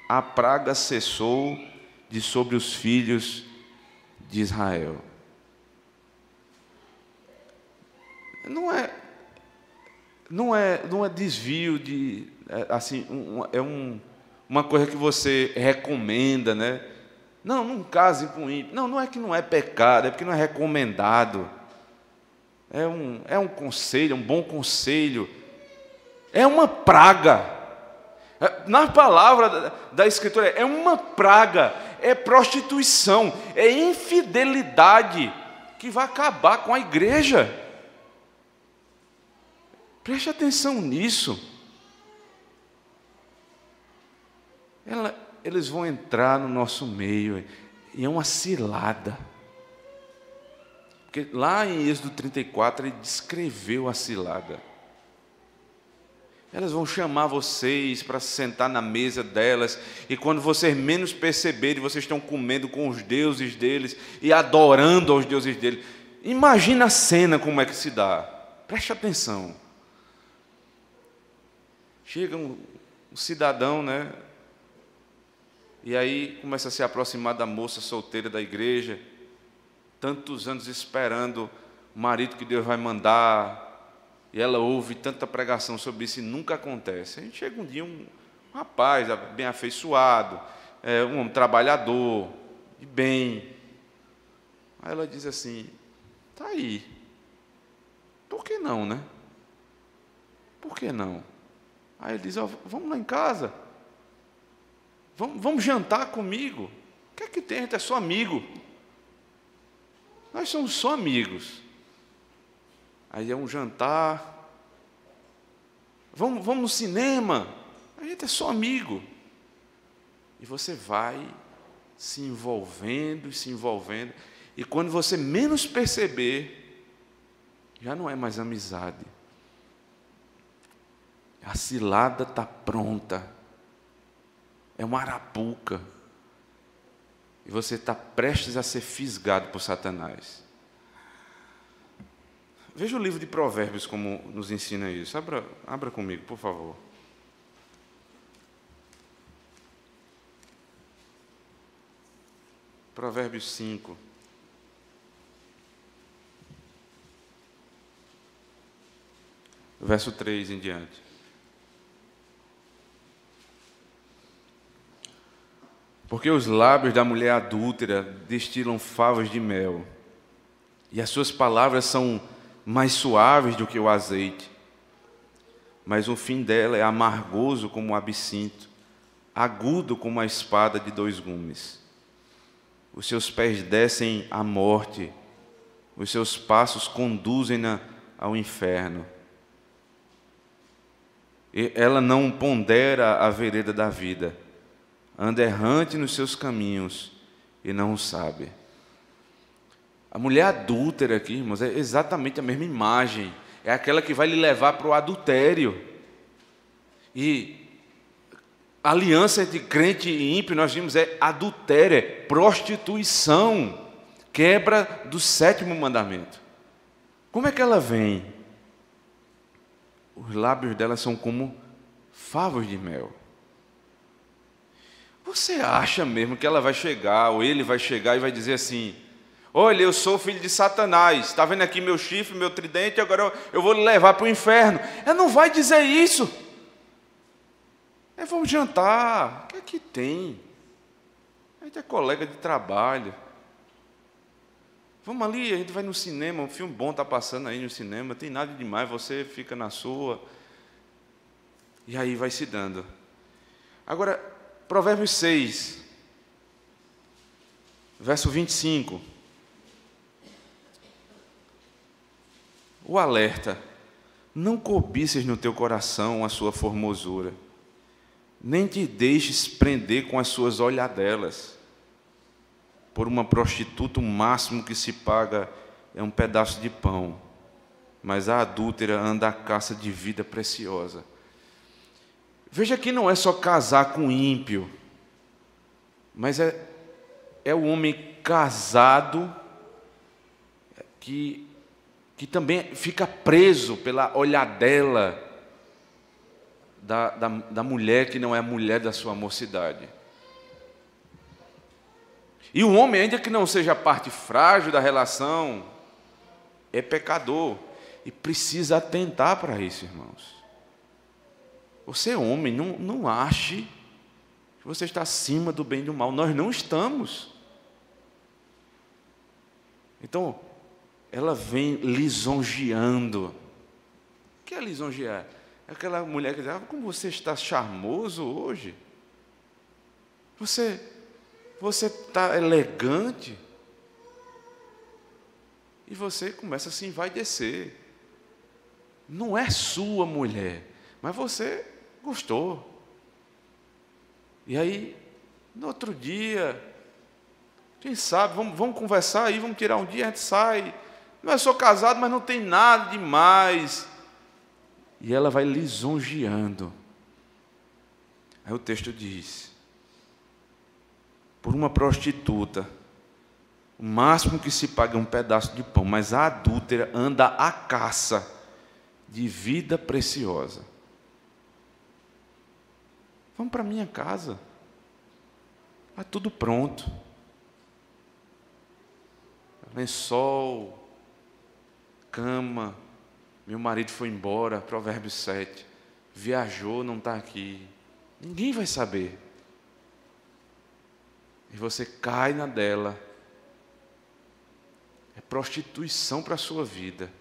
a praga cessou de sobre os filhos de Israel. Não é desvio de assim, uma coisa que você recomenda, né? Não case com ímpio. Não é que não é pecado, é porque não é recomendado. É um conselho, um bom conselho. É uma praga. Na palavra da Escritura, é uma praga, é prostituição, é infidelidade que vai acabar com a igreja. Preste atenção nisso. eles vão entrar no nosso meio, e é uma cilada. Porque lá em Êxodo 34, ele descreveu a cilada. Elas vão chamar vocês para se sentar na mesa delas, e quando vocês menos perceberem, vocês estão comendo com os deuses deles e adorando aos deuses deles. Imagina a cena como é que se dá. Preste atenção. Chega um cidadão, né? E aí começa a se aproximar da moça solteira da igreja, tantos anos esperando o marido que Deus vai mandar, e ela ouve tanta pregação sobre isso e nunca acontece. A gente chega um dia, um rapaz bem afeiçoado, um trabalhador, de bem. Aí ela diz assim: está aí. Por que não, né? Por que não? Aí ele diz: vamos lá em casa. Vamos jantar comigo. O que é que tem? A gente é só amigo. Nós somos só amigos. Aí é um jantar. Vamos no cinema. A gente é só amigo. E você vai se envolvendo e se envolvendo. E quando você menos perceber, já não é mais amizade. A cilada está pronta. É uma arapuca. E você está prestes a ser fisgado por Satanás. Veja o livro de Provérbios como nos ensina isso. Abra comigo, por favor. Provérbios 5. Verso 3 em diante. Porque os lábios da mulher adúltera destilam favas de mel, e as suas palavras são mais suaves do que o azeite, mas o fim dela é amargoso como o absinto, agudo como a espada de 2 gumes. Os seus pés descem à morte, os seus passos conduzem-na ao inferno. E ela não pondera a vereda da vida, anda errante nos seus caminhos e não o sabe. A mulher adúltera aqui, irmãos, é exatamente a mesma imagem. É aquela que vai lhe levar para o adultério. E a aliança entre crente e ímpio, nós vimos, é adultério, é prostituição, quebra do 7º mandamento. Como é que ela vem? Os lábios dela são como favos de mel. Você acha mesmo que ela vai chegar, ou ele vai chegar e vai dizer assim: olha, eu sou filho de Satanás, está vendo aqui meu chifre, meu tridente, agora eu vou lhe levar para o inferno? Ela não vai dizer isso. Vamos jantar, o que é que tem? A gente é colega de trabalho. Vamos ali, a gente vai no cinema, um filme bom está passando aí no cinema, tem nada demais, você fica na sua. E aí vai se dando. Agora, Provérbios 6, verso 25. O alerta: não cobices no teu coração a sua formosura, nem te deixes prender com as suas olhadelas. Por uma prostituta, o máximo que se paga é um pedaço de pão, mas a adúltera anda à caça de vida preciosa. Veja que não é só casar com ímpio, mas é o homem casado que também fica preso pela olhadela da mulher que não é a mulher da sua mocidade. E o homem, ainda que não seja a parte frágil da relação, é pecador e precisa atentar para isso, irmãos. Você, homem, não ache que você está acima do bem e do mal. Nós não estamos. Então, ela vem lisonjeando. O que é lisonjear? É aquela mulher que diz: como você está charmoso hoje. Você está elegante. E você começa a se envaidecer. Não é sua mulher, mas você gostou. E aí No outro dia, quem sabe, vamos conversar aí, vamos tirar um dia, a gente sai. Não, eu sou casado, mas não tem nada demais. E ela vai lisonjeando. Aí o texto diz: por uma prostituta, o máximo que se paga é um pedaço de pão, mas a adúltera anda à caça de vida preciosa. Vamos para minha casa. Está tudo pronto. Lençol, cama. Meu marido foi embora, Provérbios 7. Viajou, não está aqui. Ninguém vai saber. E você cai na dela. É prostituição para a sua vida.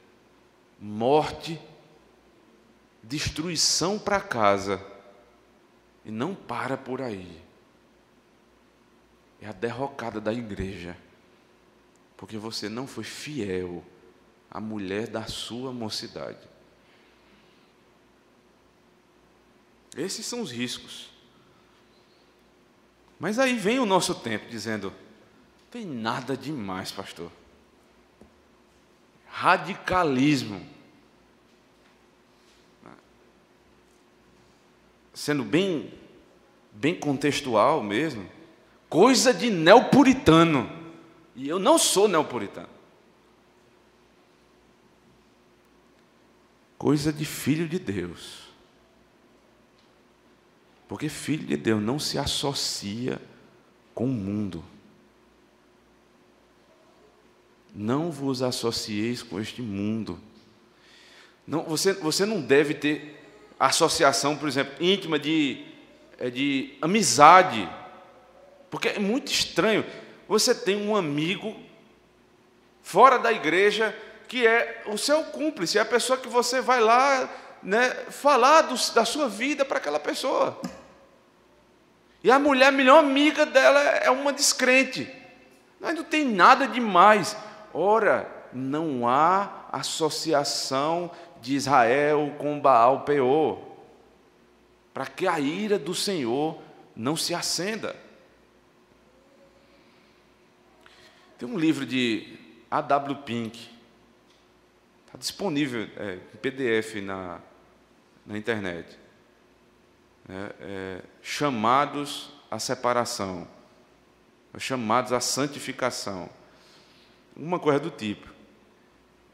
Morte, destruição para casa. E não para por aí. É a derrocada da igreja. Porque você não foi fiel à mulher da sua mocidade. Esses são os riscos. Mas aí vem o nosso tempo dizendo: não tem nada demais, pastor. Radicalismo. Sendo bem contextual mesmo, coisa de neopuritano. E eu não sou neopuritano. Coisa de filho de Deus. Porque filho de Deus não se associa com o mundo. Não vos associeis com este mundo. Não, você não deve ter associação, por exemplo, íntima de amizade. Porque é muito estranho. Você tem um amigo fora da igreja que é o seu cúmplice, é a pessoa que você vai lá, né, falar da sua vida para aquela pessoa. E a mulher, a melhor amiga dela é uma descrente. Não tem nada demais. Ora, não há associação de Israel com Baal Peor, para que a ira do Senhor não se acenda. Tem um livro de A.W. Pink, está disponível em PDF na internet, chamados à separação, chamados à santificação, uma coisa do tipo.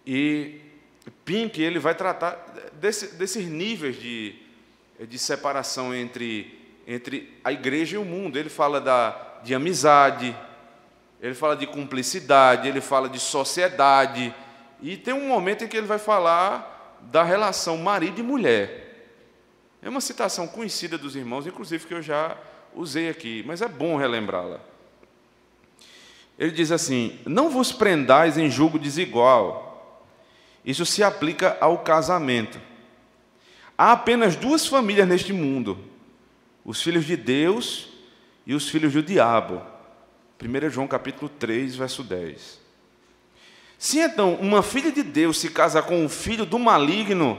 E Pink, ele vai tratar desses níveis de separação entre a igreja e o mundo. Ele fala de amizade, ele fala de cumplicidade, ele fala de sociedade, e tem um momento em que ele vai falar da relação marido e mulher. É uma citação conhecida dos irmãos, inclusive que eu já usei aqui, mas é bom relembrá-la. Ele diz assim: não vos prendais em julgo desigual. Isso se aplica ao casamento. Há apenas duas famílias neste mundo: os filhos de Deus e os filhos do diabo. 1 João capítulo 3, verso 10. Se então uma filha de Deus se casa com um filho do maligno,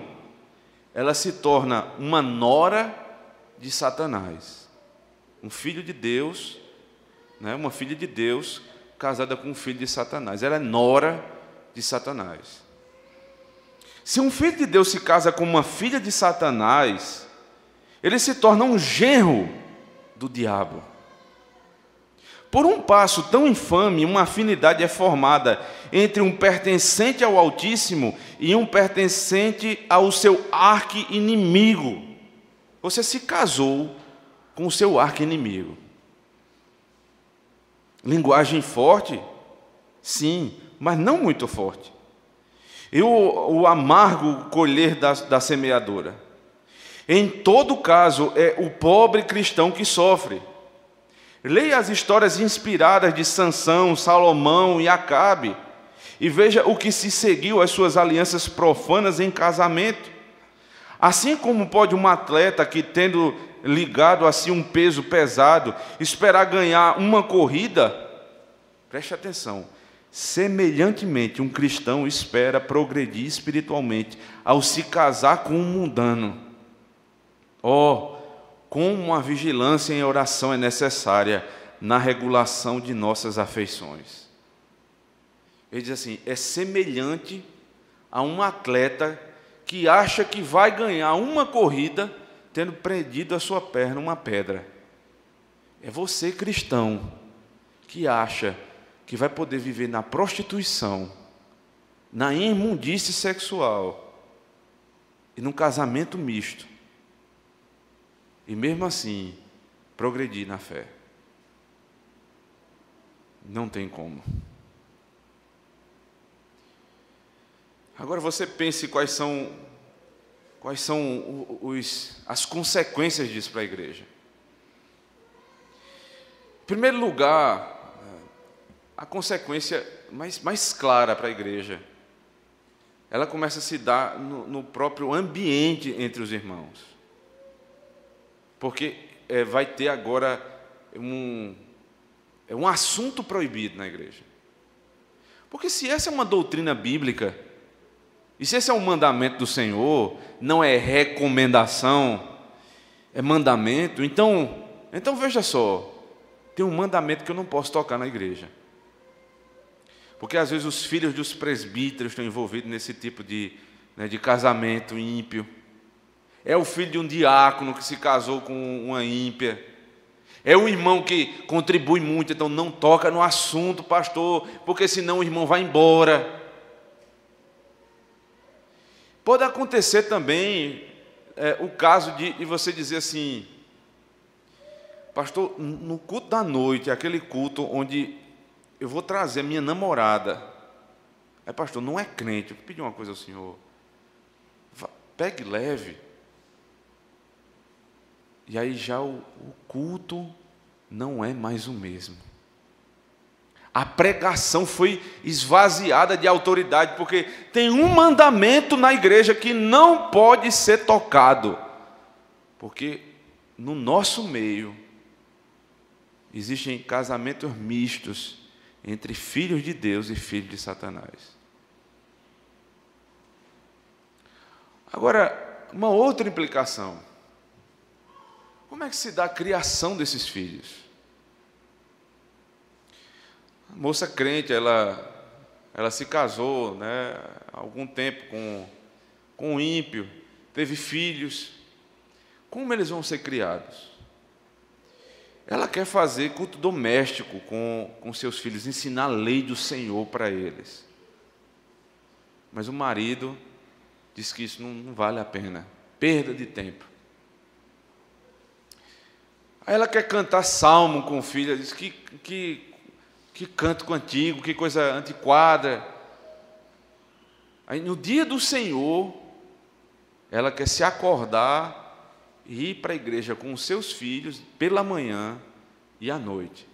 ela se torna uma nora de Satanás. Um filho de Deus, uma filha de Deus casada com um filho de Satanás. Ela é nora de Satanás. Se um filho de Deus se casa com uma filha de Satanás, ele se torna um genro do diabo. Por um passo tão infame, uma afinidade é formada entre um pertencente ao Altíssimo e um pertencente ao seu arqui-inimigo. Você se casou com o seu arqui-inimigo. Linguagem forte? Sim, mas não muito forte. E o amargo colher da semeadora. Em todo caso, é o pobre cristão que sofre. Leia as histórias inspiradas de Sansão, Salomão e Acabe, e veja o que se seguiu às suas alianças profanas em casamento. Assim como pode um atleta que, tendo ligado a si um peso pesado, esperar ganhar uma corrida, preste atenção, semelhantemente um cristão espera progredir espiritualmente ao se casar com um mundano. como a vigilância em oração é necessária na regulação de nossas afeições. Ele diz assim: é semelhante a um atleta que acha que vai ganhar uma corrida tendo prendido a sua perna uma pedra. É você, cristão, que acha que vai poder viver na prostituição, na imundície sexual e num casamento misto, e mesmo assim progredir na fé. Não tem como. Agora você pense quais são as consequências disso para a igreja. Em primeiro lugar, a consequência mais clara para a igreja, ela começa a se dar no próprio ambiente entre os irmãos. Porque vai ter agora um assunto proibido na igreja. Porque se essa é uma doutrina bíblica, e se esse é um mandamento do Senhor, não é recomendação, é mandamento, então veja só, tem um mandamento que eu não posso tocar na igreja. Porque às vezes os filhos dos presbíteros estão envolvidos nesse tipo de casamento ímpio. É o filho de um diácono que se casou com uma ímpia. É o irmão que contribui muito, então não toca no assunto, pastor, porque senão o irmão vai embora. Pode acontecer também o caso de você dizer assim: pastor, no culto da noite, aquele culto onde eu vou trazer a minha namorada. Aí, pastor, não é crente, eu vou pedir uma coisa ao senhor. Pegue leve. E aí já o culto não é mais o mesmo. A pregação foi esvaziada de autoridade, porque tem um mandamento na igreja que não pode ser tocado. Porque no nosso meio existem casamentos mistos entre filhos de Deus e filhos de Satanás. Agora, uma outra implicação. Como é que se dá a criação desses filhos? A moça crente, ela se casou, há algum tempo com um ímpio, teve filhos. Como eles vão ser criados? Ela quer fazer culto doméstico com seus filhos, ensinar a lei do Senhor para eles. Mas o marido diz que isso não vale a pena, perda de tempo. Aí ela quer cantar salmo com o filho, ela diz que canto antigo, que coisa antiquada. Aí no dia do Senhor, ela quer se acordar e ir para a igreja com os seus filhos pela manhã e à noite.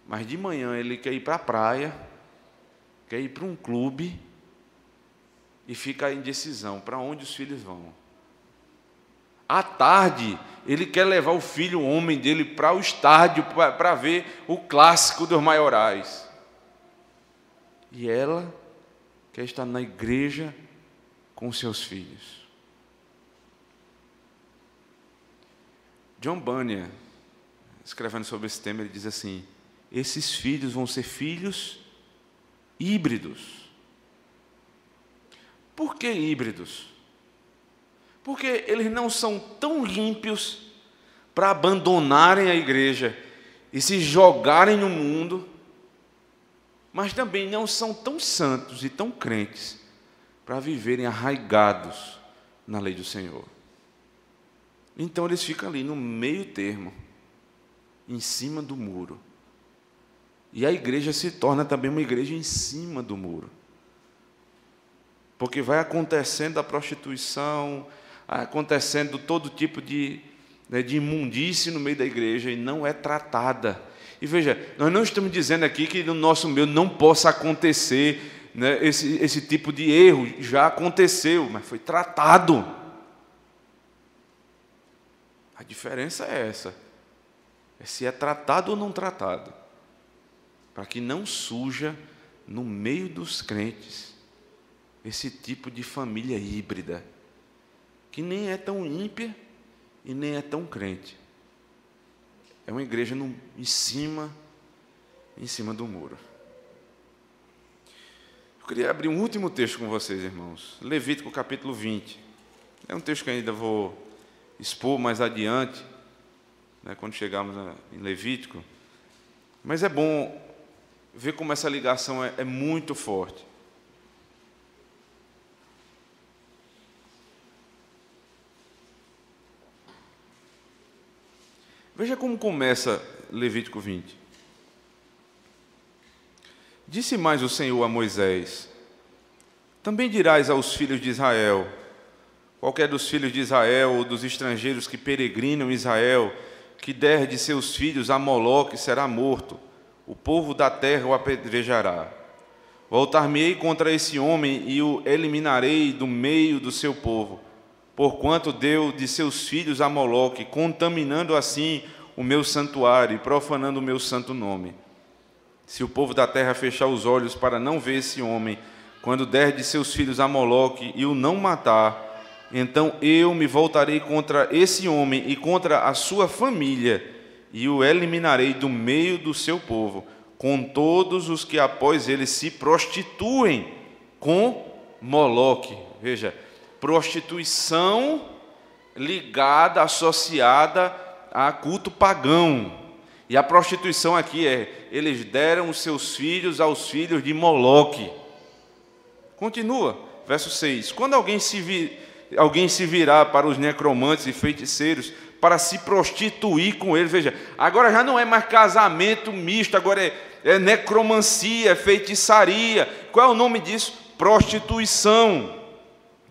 Mas de manhã ele quer ir para a praia, quer ir para um clube e fica em indecisão para onde os filhos vão. À tarde, ele quer levar o filho, o homem dele, para o estádio para ver o clássico dos maiorais. E ela quer estar na igreja com seus filhos. John Bunyan, escrevendo sobre esse tema, ele diz assim: esses filhos vão ser filhos híbridos. Por que híbridos? Porque eles não são tão ímpios para abandonarem a igreja e se jogarem no mundo, mas também não são tão santos e tão crentes para viverem arraigados na lei do Senhor. Então eles ficam ali no meio termo, em cima do muro. E a igreja se torna também uma igreja em cima do muro. Porque vai acontecendo a prostituição, acontecendo todo tipo de imundície no meio da igreja e não é tratada. E veja, nós não estamos dizendo aqui que no nosso meio não possa acontecer esse tipo de erro. Já aconteceu, mas foi tratado. A diferença é essa. É se é tratado ou não tratado. Para que não surja no meio dos crentes esse tipo de família híbrida, que nem é tão ímpia e nem é tão crente. É uma igreja em cima do muro. Eu queria abrir um último texto com vocês, irmãos. Levítico capítulo 20. É um texto que ainda vou expor mais adiante, né, quando chegarmos em Levítico. Mas é bom ver como essa ligação é muito forte. Veja como começa Levítico 20. Disse mais o Senhor a Moisés: também dirás aos filhos de Israel: qualquer dos filhos de Israel ou dos estrangeiros que peregrinam em Israel, que der de seus filhos a Moloque, será morto. O povo da terra o apedrejará. Voltar-me-ei contra esse homem e o eliminarei do meio do seu povo, porquanto deu de seus filhos a Moloque, contaminando assim o meu santuário e profanando o meu santo nome. Se o povo da terra fechar os olhos para não ver esse homem, quando der de seus filhos a Moloque e o não matar, então eu me voltarei contra esse homem e contra a sua família, e o eliminarei do meio do seu povo, com todos os que após ele se prostituem com Moloque. Veja, prostituição ligada, associada a culto pagão. E a prostituição aqui eles deram os seus filhos aos filhos de Moloque. Continua, verso 6. Quando alguém se virar para os necromantes e feiticeiros para se prostituir com eles, veja, agora já não é mais casamento misto, agora é necromancia, é feitiçaria. Qual é o nome disso? Prostituição.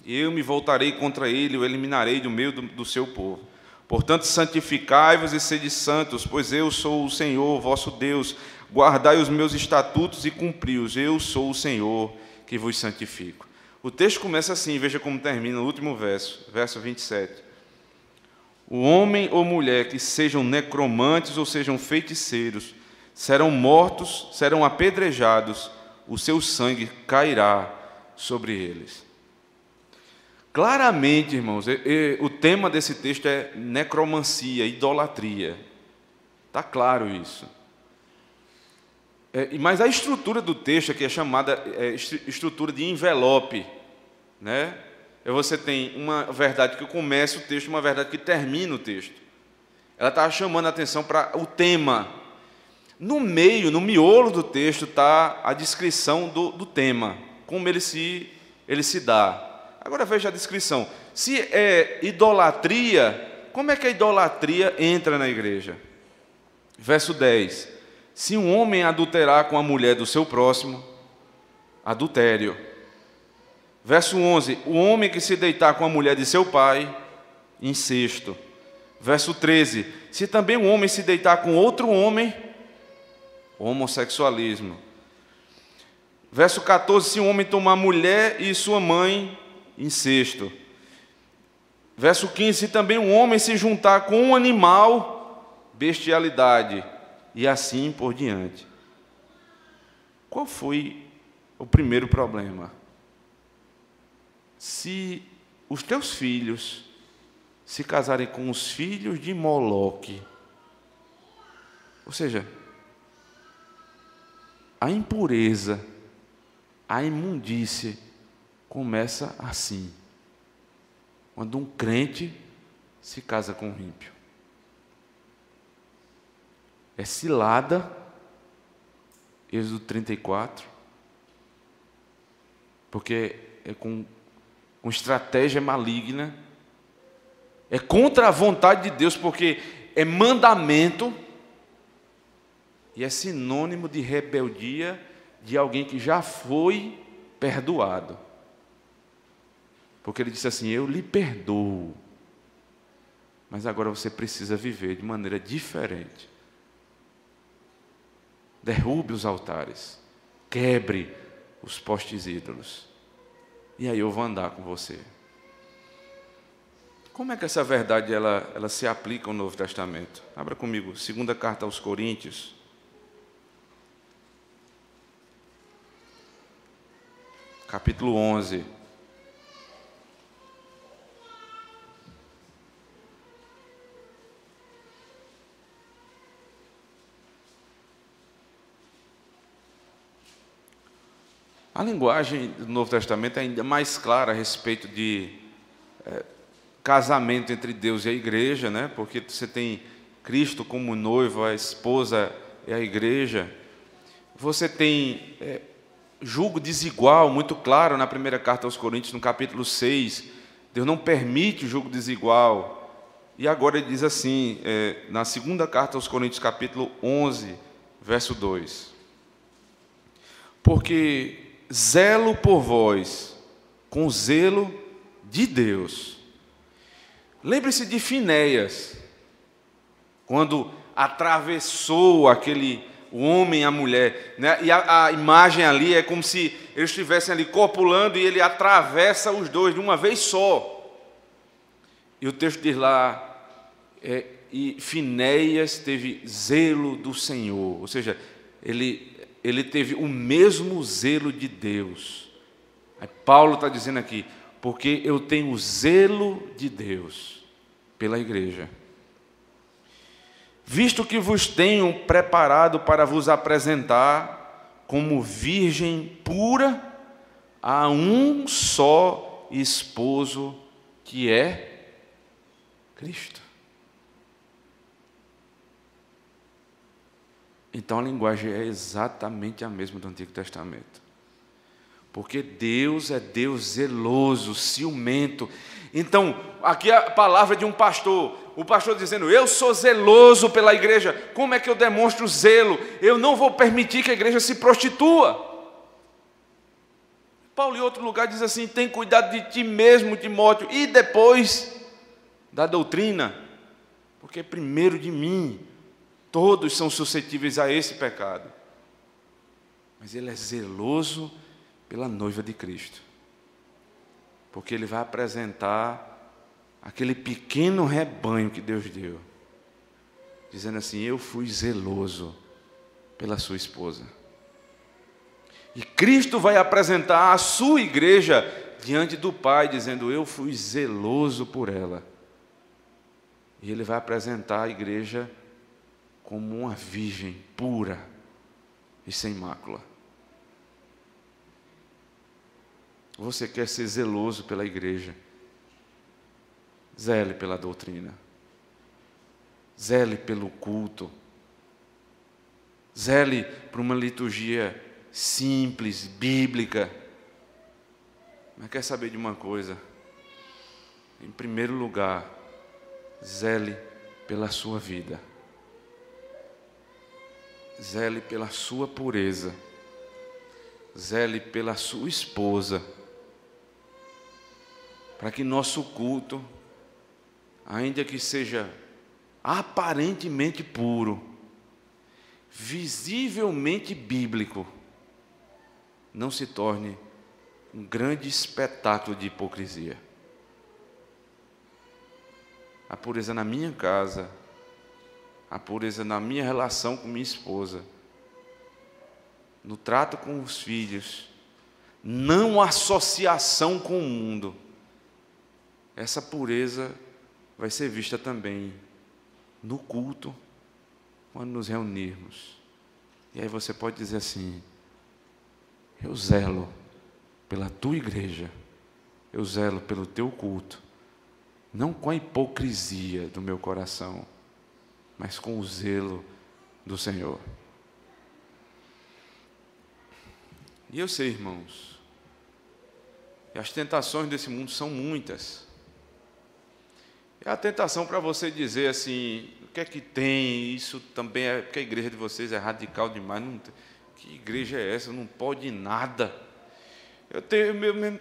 Eu me voltarei contra ele, o eliminarei do meio do seu povo. Portanto, santificai-vos e sede santos, pois eu sou o Senhor, vosso Deus. Guardai os meus estatutos e cumpri-os. Eu sou o Senhor que vos santifico. O texto começa assim, veja como termina o último verso, verso 27. O homem ou mulher que sejam necromantes ou sejam feiticeiros serão mortos, serão apedrejados, o seu sangue cairá sobre eles. Claramente, irmãos, o tema desse texto é necromancia, idolatria. Está claro isso. Mas a estrutura do texto aqui é chamada estrutura de envelope, né? Você tem uma verdade que começa o texto e uma verdade que termina o texto. Ela está chamando a atenção para o tema. No meio, no miolo do texto, está a descrição do tema, como ele se dá. Agora veja a descrição. Se é idolatria, como é que a idolatria entra na igreja? Verso 10. Se um homem adulterar com a mulher do seu próximo, adultério. Verso 11. O homem que se deitar com a mulher de seu pai, incesto. Verso 13. Se também um homem se deitar com outro homem, homossexualismo. Verso 14. Se um homem tomar mulher e sua mãe, incesto. Verso 15. Se também um homem se juntar com um animal, bestialidade. E assim por diante. Qual foi o primeiro problema? Se os teus filhos se casarem com os filhos de Moloque, ou seja, a impureza, a imundície começa assim, quando um crente se casa com um ímpio. É cilada, Êxodo 34, porque é com estratégia maligna, é contra a vontade de Deus, porque é mandamento, e é sinônimo de rebeldia de alguém que já foi perdoado. Porque ele disse assim: eu lhe perdoo, mas agora você precisa viver de maneira diferente. Derrube os altares, quebre os postes ídolos, e aí eu vou andar com você. Como é que essa verdade ela se aplica ao Novo Testamento? Abra comigo, segunda carta aos Coríntios, capítulo 11. A linguagem do Novo Testamento é ainda mais clara a respeito de casamento entre Deus e a igreja, né? Porque você tem Cristo como noivo, a esposa é a igreja. Você tem julgo desigual, muito claro na primeira carta aos Coríntios, no capítulo 6. Deus não permite o julgo desigual. E agora ele diz assim, na segunda carta aos Coríntios, capítulo 11, verso 2. Porque zelo por vós, com zelo de Deus. Lembre-se de Finéias, quando atravessou o homem e a mulher, né? E a imagem ali é como se eles estivessem ali copulando e ele atravessa os dois de uma vez só. E o texto diz lá, e Finéias teve zelo do Senhor, ou seja, ele teve o mesmo zelo de Deus. Aí Paulo está dizendo aqui, porque eu tenho o zelo de Deus pela igreja. Visto que vos tenho preparado para vos apresentar como virgem pura a um só esposo, que é Cristo. Então a linguagem é exatamente a mesma do Antigo Testamento. Porque Deus é Deus zeloso, ciumento. Então, aqui a palavra de um pastor, o pastor dizendo, eu sou zeloso pela igreja. Como é que eu demonstro zelo? Eu não vou permitir que a igreja se prostitua. Paulo, em outro lugar, diz assim, tem cuidado de ti mesmo, Timóteo, e depois da doutrina, porque primeiro de mim, todos são suscetíveis a esse pecado. Mas ele é zeloso pela noiva de Cristo, porque ele vai apresentar aquele pequeno rebanho que Deus deu, dizendo assim, eu fui zeloso pela sua esposa. E Cristo vai apresentar a sua igreja diante do Pai, dizendo, eu fui zeloso por ela. E ele vai apresentar a igreja como uma virgem pura e sem mácula. Você quer ser zeloso pela igreja? Zele pela doutrina. Zele pelo culto. Zele por uma liturgia simples, bíblica. Mas quer saber de uma coisa? Em primeiro lugar, zele pela sua vida. Zele pela sua pureza. Zele pela sua esposa. Para que nosso culto, ainda que seja aparentemente puro, visivelmente bíblico, não se torne um grande espetáculo de hipocrisia. A pureza na minha casa, a pureza na minha relação com minha esposa, no trato com os filhos, não associação com o mundo. Essa pureza vai ser vista também no culto, quando nos reunirmos. E aí você pode dizer assim, eu zelo pela tua igreja, eu zelo pelo teu culto, não com a hipocrisia do meu coração, mas com o zelo do Senhor. E eu sei, irmãos, que as tentações desse mundo são muitas. É a tentação para você dizer assim, o que é que tem? Isso também é porque a igreja de vocês é radical demais. Não, que igreja é essa? Não pode nada.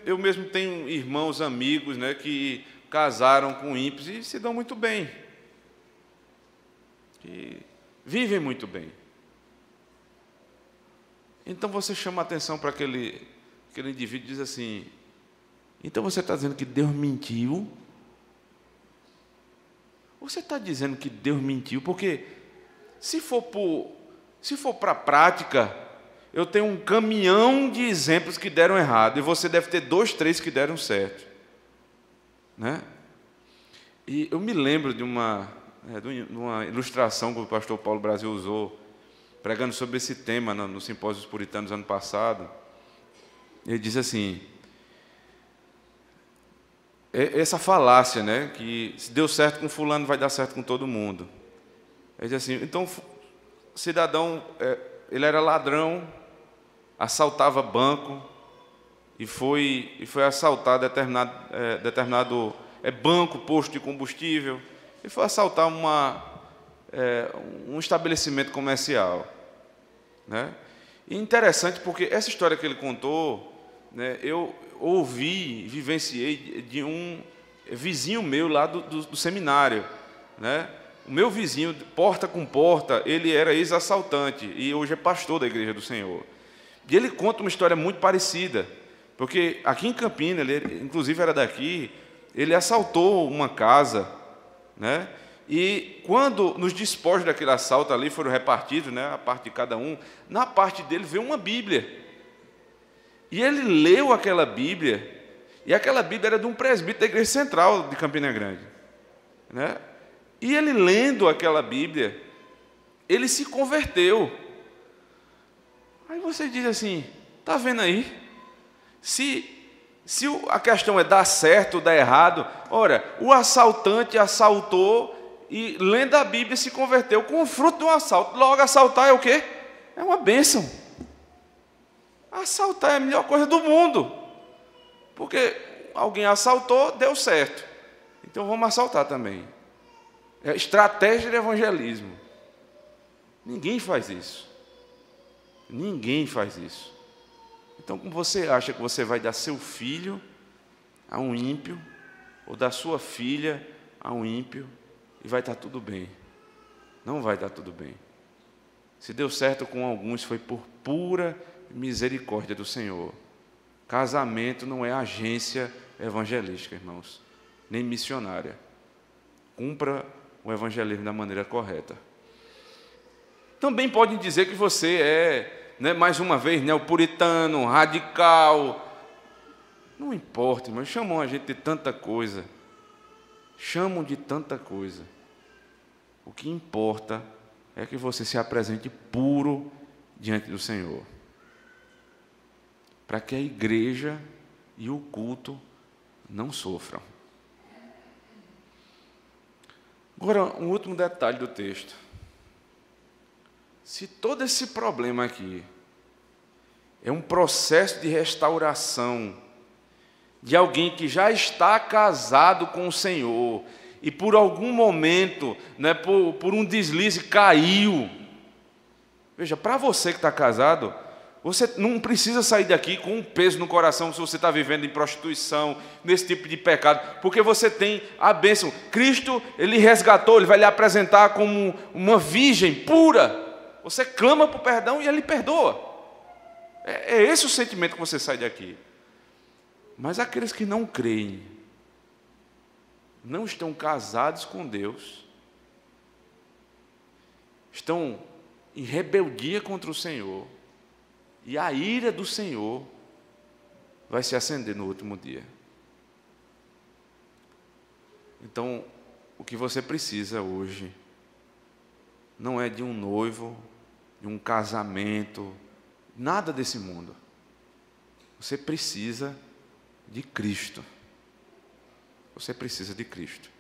Eu mesmo tenho irmãos, amigos, né, que casaram com ímpios e se dão muito bem. Que vivem muito bem. Então você chama a atenção para aquele indivíduo e diz assim, então você está dizendo que Deus mentiu? Você está dizendo que Deus mentiu? Porque se for para a prática, eu tenho um caminhão de exemplos que deram errado, e você deve ter 2, 3 que deram certo. Né? E eu me lembro de uma ilustração que o pastor Paulo Brasil usou, pregando sobre esse tema no Simpósio dos Puritanos ano passado. Ele diz assim, essa falácia, né, que se deu certo com fulano, vai dar certo com todo mundo. Ele diz assim, então, o cidadão, ele era ladrão, assaltava banco, e foi assaltar determinado banco, posto de combustível, e foi assaltar um estabelecimento comercial, né? E interessante porque essa história que ele contou, né, eu ouvi, vivenciei de um vizinho meu lá do seminário, né? O meu vizinho, porta com porta, ele era ex-assaltante e hoje é pastor da Igreja do Senhor. E ele conta uma história muito parecida, porque aqui em Campinas, ele inclusive era daqui, ele assaltou uma casa, né? E quando nos despojos daquele assalto ali foram repartidos, né, a parte de cada um, na parte dele veio uma Bíblia. E ele leu aquela Bíblia, e aquela Bíblia era de um presbítero da Igreja Central de Campina Grande, né? E ele lendo aquela Bíblia, ele se converteu. Aí você diz assim, está vendo aí? Se a questão é dar certo ou dar errado, ora, o assaltante assaltou e lendo a Bíblia se converteu com o fruto de um assalto. Logo, assaltar é o quê? É uma bênção. Assaltar é a melhor coisa do mundo. Porque alguém assaltou, deu certo. Então vamos assaltar também. É estratégia de evangelismo. Ninguém faz isso. Ninguém faz isso. Então, como você acha que você vai dar seu filho a um ímpio, ou dar sua filha a um ímpio, e vai estar tudo bem? Não vai dar tudo bem. Se deu certo com alguns, foi por pura misericórdia do Senhor. Casamento não é agência evangelística, irmãos, nem missionária. Cumpra o evangelismo da maneira correta. Também podem dizer que você é, né, mais uma vez, neopuritano, radical. Não importa, mas chamam a gente de tanta coisa. Chamam de tanta coisa. O que importa é que você se apresente puro diante do Senhor, para que a igreja e o culto não sofram. Agora, um último detalhe do texto. Se todo esse problema aqui é um processo de restauração de alguém que já está casado com o Senhor e por algum momento, né, por um deslize, caiu. Veja, para você que está casado, você não precisa sair daqui com um peso no coração se você está vivendo em prostituição, nesse tipo de pecado, porque você tem a bênção. Cristo, Ele resgatou, Ele vai lhe apresentar como uma virgem pura. Você clama por perdão e Ele perdoa. É esse o sentimento que você sai daqui. Mas aqueles que não creem, não estão casados com Deus, estão em rebeldia contra o Senhor, e a ira do Senhor vai se acender no último dia. Então, o que você precisa hoje não é de um noivo, de um casamento, nada desse mundo. Você precisa de Cristo. Você precisa de Cristo,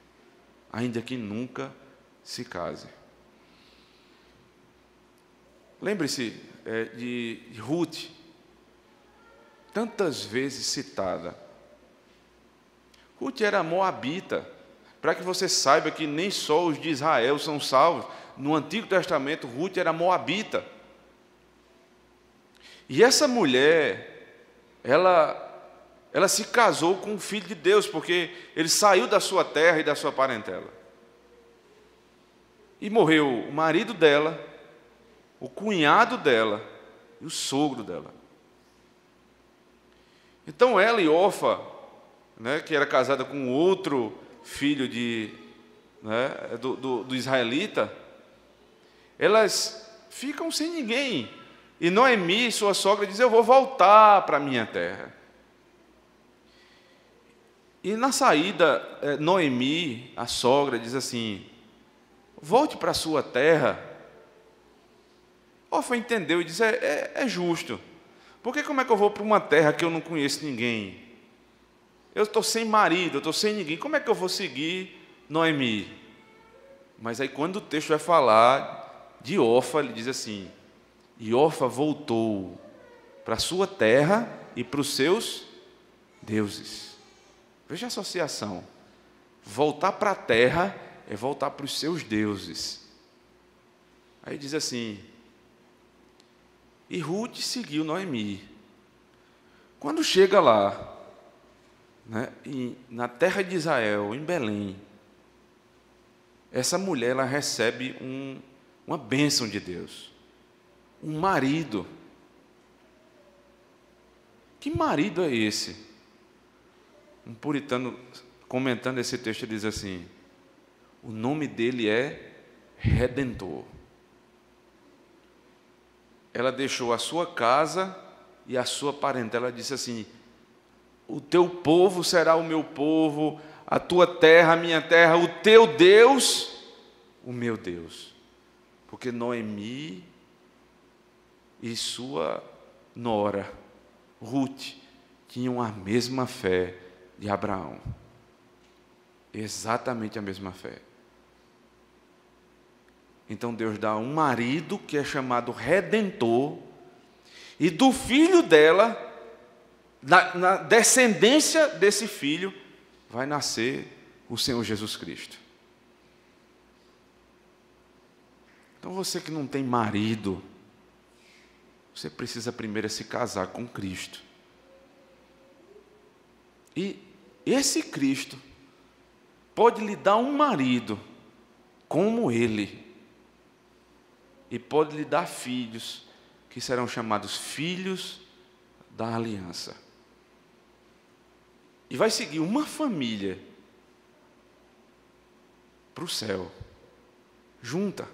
ainda que nunca se case. Lembre-se de Ruth, tantas vezes citada. Ruth era moabita, para que você saiba que nem só os de Israel são salvos. No Antigo Testamento, Ruth era moabita. E essa mulher, ela se casou com um filho de Deus, porque ele saiu da sua terra e da sua parentela. E morreu o marido dela, o cunhado dela e o sogro dela. Então ela e Orfa, né, que era casada com outro filho do israelita, elas ficam sem ninguém. E Noemi, sua sogra, diz: eu vou voltar para a minha terra. E na saída, Noemi, a sogra, diz assim: volte para a sua terra. Orfa entendeu e disse: é justo. Porque como é que eu vou para uma terra que eu não conheço ninguém? Eu estou sem marido, eu estou sem ninguém. Como é que eu vou seguir Noemi? Mas aí quando o texto vai falar de Orfa, ele diz assim: e Orfa voltou para a sua terra e para os seus deuses. Veja a associação. Voltar para a terra é voltar para os seus deuses. Aí diz assim: e Ruth seguiu Noemi. Quando chega lá, né, na terra de Israel, em Belém, essa mulher ela recebe uma bênção de Deus. Um marido. Que marido é esse? Um puritano, comentando esse texto, diz assim: o nome dele é Redentor. Ela deixou a sua casa e a sua parentela. Ela disse assim: o teu povo será o meu povo, a tua terra, a minha terra, o teu Deus, o meu Deus. Porque Noemi e sua nora, Ruth, tinham a mesma fé de Abraão. Exatamente a mesma fé. Então Deus dá um marido que é chamado Redentor, e do filho dela, na descendência desse filho, vai nascer o Senhor Jesus Cristo. Então você que não tem marido, você precisa primeiro se casar com Cristo. E esse Cristo pode lhe dar um marido como ele, e pode lhe dar filhos que serão chamados filhos da aliança. E vai seguir uma família para o céu, junta.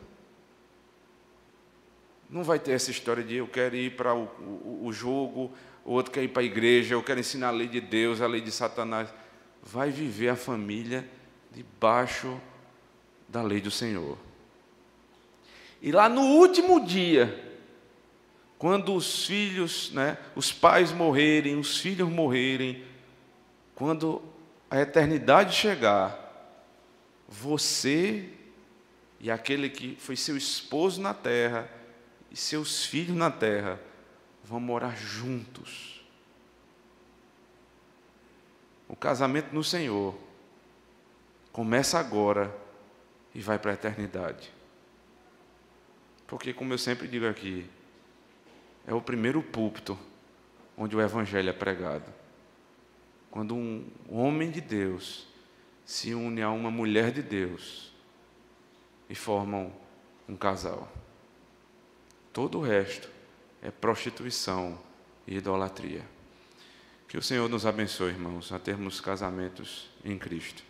Não vai ter essa história de eu quero ir para o jogo, o outro quer ir para a igreja, eu quero ensinar a lei de Deus, a lei de Satanás. Vai viver a família debaixo da lei do Senhor. E lá no último dia, quando os filhos, os pais morrerem, os filhos morrerem, quando a eternidade chegar, você e aquele que foi seu esposo na terra e seus filhos na terra vão morar juntos. O casamento no Senhor começa agora e vai para a eternidade. Porque, como eu sempre digo aqui, é o primeiro púlpito onde o Evangelho é pregado. Quando um homem de Deus se une a uma mulher de Deus e formam um casal. Todo o resto é prostituição e idolatria. Que o Senhor nos abençoe, irmãos, a termos casamentos em Cristo.